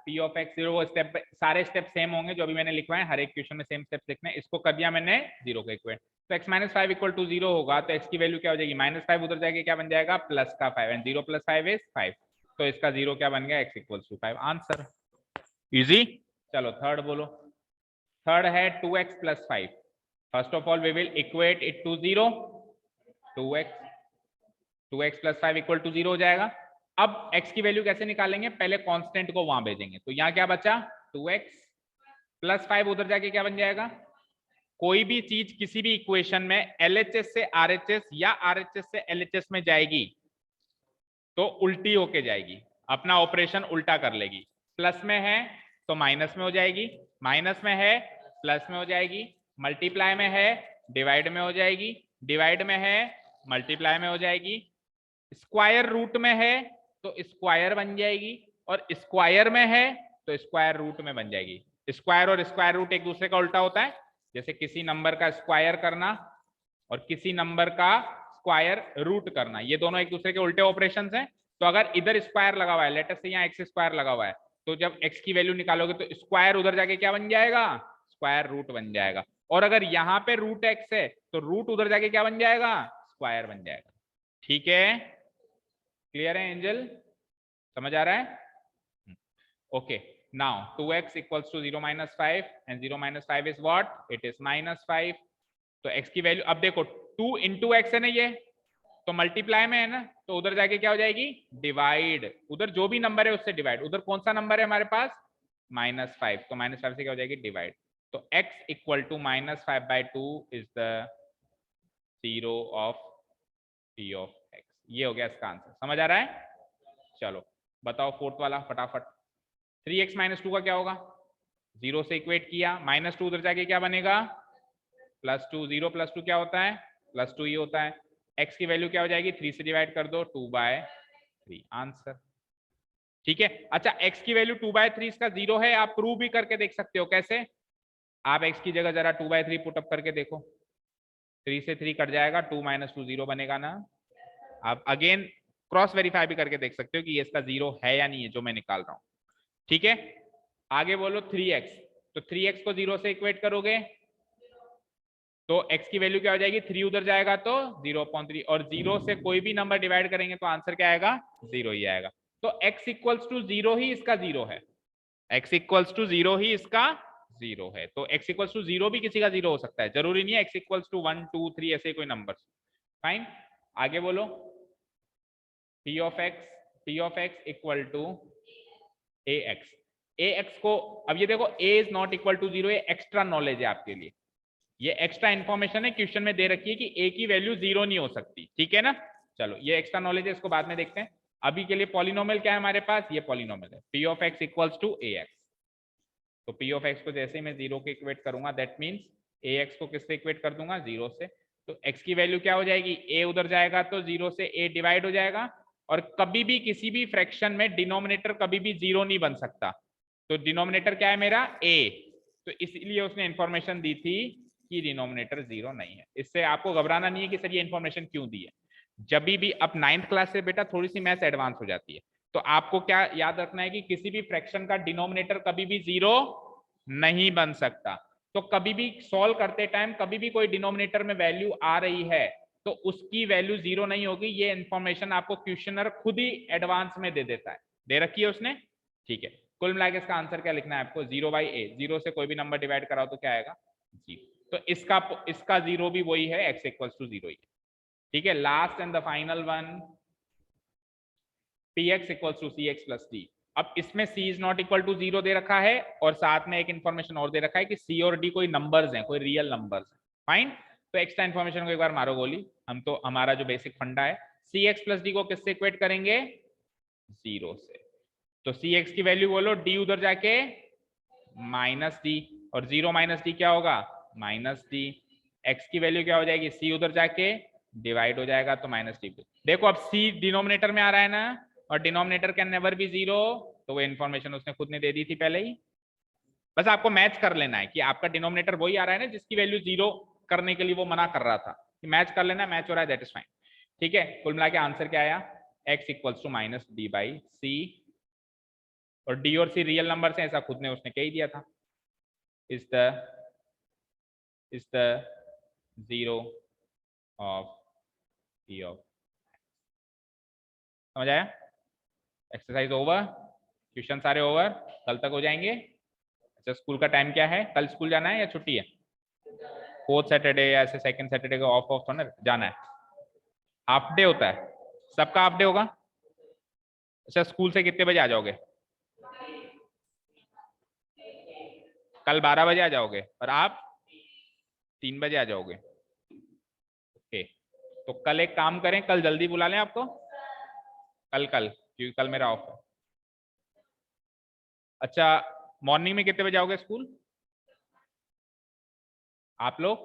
A: p of x zero, step सारे स्टेप सेम होंगे जो अभी मैंने लिखवाए, हर एक क्वेश्चन में सेम स्टेप लिखने। इसको कर दिया मैंने जीरो का इक्वेट, तो x minus 5 equal to zero होगा, तो x की वैल्यू क्या हो जाएगी, माइनस 5 उधर जाएगी क्या बन जाएगा, प्लस का 5, एंड जीरो प्लस 5 इज 5। तो इसका जीरो क्या बन गया, x equal to 5। Answer easy. चलो थर्ड बोलो। थर्ड है 2x plus 5। First of all we will equate it to zero. 2x plus 5 equal to zero हो जाएगा। अब x की वैल्यू कैसे निकालेंगे, पहले कांस्टेंट को वहां भेजेंगे, तो यहाँ क्या बचा, 2x प्लस 5 उधर जाके क्या बन जाएगा। कोई भी चीज किसी भी इक्वेशन में LHS से RHS या RHS से LHS में जाएगी तो उल्टी होके जाएगी, अपना ऑपरेशन उल्टा कर लेगी। प्लस में है तो माइनस में हो जाएगी, माइनस में है प्लस में हो जाएगी, मल्टीप्लाई में है डिवाइड में हो जाएगी, डिवाइड में है मल्टीप्लाई में हो जाएगी, स्क्वायर रूट में है तो स्क्वायर बन जाएगी, और स्क्वायर में है तो स्क्वायर रूट में बन जाएगी। स्क्वायर और स्क्वायर रूट एक दूसरे का उल्टा होता है, जैसे किसी नंबर का स्क्वायर करना और किसी नंबर का स्क्वायर रूट करना, ये दोनों एक दूसरे के उल्टे ऑपरेशंस हैं। तो अगर इधर स्क्वायर लगा हुआ है, लेट अस से यहाँ एक्स स्क्वायर लगा हुआ है, तो जब एक्स की वैल्यू निकालोगे तो स्क्वायर उधर जाके क्या बन जाएगा, स्क्वायर रूट बन जाएगा। और अगर यहाँ पे रूट एक्स है तो रूट उधर जाके क्या बन जाएगा, स्क्वायर बन जाएगा। ठीक है, क्लियर है एंजल, समझ आ रहा है? Okay, now 2x equals to 0 - 5 and 0 - 5 is what, it is -5। तो x की वैल्यू अब देखो 2 इंटू एक्स है ना, ये तो मल्टीप्लाई में है ना, तो उधर जाके क्या हो जाएगी, डिवाइड, उधर जो भी नंबर है उससे डिवाइड। उधर कौन सा नंबर है हमारे पास, -5, तो -5 से क्या हो जाएगी, डिवाइड। तो x equal to -5/2 is the zero of p of x। ये हो गया इसका आंसर, समझ आ रहा है? चलो बताओ फोर्थ वाला फटाफट। 3x - 2 का क्या होगा, 0 से इक्वेट किया, -2 उधर जाके क्या बनेगा, +2, 0 + 2 क्या होता है, +2 ही होता है। x की वैल्यू क्या हो जाएगी, 3 से डिवाइड कर दो, 2/3 आंसर। ठीक है, अच्छा x की वैल्यू 2/3 इसका 0 है, आप प्रूव भी करके देख सकते हो। कैसे, आप x की जगह जरा 2/3 पुटअप करके देखो, 3 से 3 कट जाएगा, 2 - 2 0 बनेगा ना। आप अगेन क्रॉस वेरीफाई भी करके देख सकते हो कि ये इसका 0 है या नहीं है जो मैं निकाल रहा हूं। ठीक है, आगे बोलो 3x, तो 3x को 0 से इक्वेट करोगे तो x की वैल्यू क्या हो जाएगी, 3 उधर जाएगा तो 0/3, और 0 से कोई भी नंबर डिवाइड करेंगे तो आंसर क्या आएगा, 0 ही आएगा। तो x इक्वल्स टू 0 ही इसका 0 है, x इक्वल्स टू 0 ही इसका 0 है। तो x इक्वल्स टू 0 भी किसी का 0 हो सकता है, जरूरी नहीं है x इक्वल्स टू 1 2 3 ऐसे कोई नंबर। फाइन, आगे बोलो p of x equal to ax को, अब ये देखो a is not equal to 0, ये एक्स्ट्रा नॉलेज है आपके लिए, ये एक्स्ट्रा इन्फॉर्मेशन है, क्वेश्चन में दे रखी है कि a की वैल्यू 0 नहीं हो सकती। ठीक है ना, चलो ये एक्स्ट्रा नॉलेज है, इसको बाद में देखते हैं। अभी के लिए पॉलिनोमियल क्या है हमारे पास, ये पॉलिनोमियल है p of x equals to ax। तो p ऑफ x को जैसे ही मैं 0 के इक्वेट करूंगा, दैट मींस ax को किससे इक्वेट कर दूंगा, 0 से। तो x की वैल्यू क्या हो जाएगी, a उधर जाएगा तो 0 से a डिवाइड हो जाएगा, और कभी भी किसी भी फ्रैक्शन में डिनोमिनेटर कभी भी 0 नहीं बन सकता। तो डिनोमिनेटर क्या है मेरा, a, तो इसलिए उसने इंफॉर्मेशन दी थी कि डिनोमिनेटर 0 नहीं है। इससे आपको घबराना नहीं है कि सर ये इंफॉर्मेशन क्यों दी है। जब भी अब 9th क्लास से बेटा थोड़ी सी मैथ्स एडवांस हो जाती है, तो आपको क्या याद रखना है कि किसी भी फ्रैक्शन का डिनोमिनेटर कभी भी 0 नहीं बन सकता। तो कभी भी सॉल्व करते टाइम कभी भी कोई डिनोमिनेटर में वैल्यू आ रही है तो उसकी वैल्यू 0 नहीं होगी। ये इंफॉर्मेशन आपको क्वेश्चनर खुद ही एडवांस में दे देता है, दे रखी है उसने। ठीक है, कुल मिला के इसका आंसर क्या लिखना है आपको, 0/a, 0 से कोई भी नंबर डिवाइड कराओ तो क्या आएगा, 0। तो इसका 0 भी वही है, x इक्वल्स टू 0 ही है। ठीक है, last and the final one, px equals to cx plus d। अब इसमें c is not equal to 0 दे रखा है, और साथ में एक इंफॉर्मेशन और दे रखा है कि c और d कोई नंबर्स हैं, कोई रियल नंबर्स हैं। फाइन, तो एक्स्ट्रा इंफॉर्मेशन को एक बार मारो गोली। हम तो हमारा जो बेसिक फंडा है, cx प्लस d को किससे इक्वेट करेंगे, 0 से। तो cx की वैल्यू बोलो, d उधर जाके -d, और 0 - d क्या होगा, -d। x की वैल्यू क्या हो जाएगी, c उधर जाके डिवाइड हो जाएगा तो -d। देखो अब c डिनोमिनेटर में आ रहा है ना, और डिनोमिनेटर कैन नेवर बी 0, तो वो इन्फॉर्मेशन उसने खुद ने दे दी थी पहले ही। बस आपको मैच कर लेना है कि आपका डिनोमिनेटर वही आ रहा है ना जिसकी वैल्यू 0 करने के लिए वो मना कर रहा था, कि मैच कर लेना, मैच हो रहा है, दैट इज फाइन। ठीक है, कुल मिला के आंसर क्या आया, x इक्वल्स टू -d/c, और d और c रियल नंबर से, ऐसा खुद ने उसने कह ही दिया था। Is the 0 of p of, समझ आया? एक्सरसाइज ओवर, क्वेश्चन सारे ओवर, कल तक हो जाएंगे। अच्छा, स्कूल का टाइम क्या है, कल स्कूल जाना है या छुट्टी है? 4th सैटरडे या ऐसे 2nd सैटरडे का ऑफ थोड़ा जाना है, हाफ डे होता है, सबका हाफ डे होगा। अच्छा, स्कूल से कितने बजे आ जाओगे? कल 12 बजे आ जाओगे, और आप 3 बजे आ जाओगे। ओके, तो कल एक काम करें, कल जल्दी बुला लें आपको, कल क्योंकि कल मेरा ऑफ है। अच्छा, मॉर्निंग में कितने बजे आओगे स्कूल आप लोग?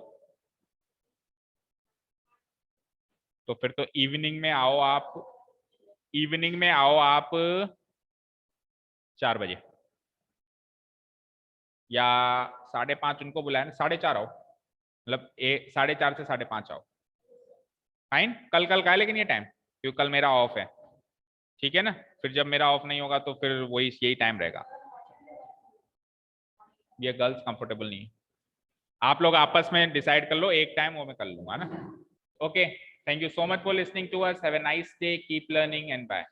A: तो फिर तो इवनिंग में आओ आप, इवनिंग में आओ आप 4 बजे या 5:30 उनको बुलाया ना, 4:30 आओ, मतलब 4:30 से 5:30 आओ। फाइन, कल का है लेकिन ये टाइम, क्योंकि कल मेरा ऑफ है, ठीक है ना। फिर जब मेरा ऑफ नहीं होगा तो फिर वही यही टाइम रहेगा। ये गर्ल्स कंफर्टेबल नहीं है, आप लोग आपस में डिसाइड कर लो एक टाइम, वो मैं कर लूंगा ना। Okay, thank you so much for listening to us, have a nice day, keep learning and bye.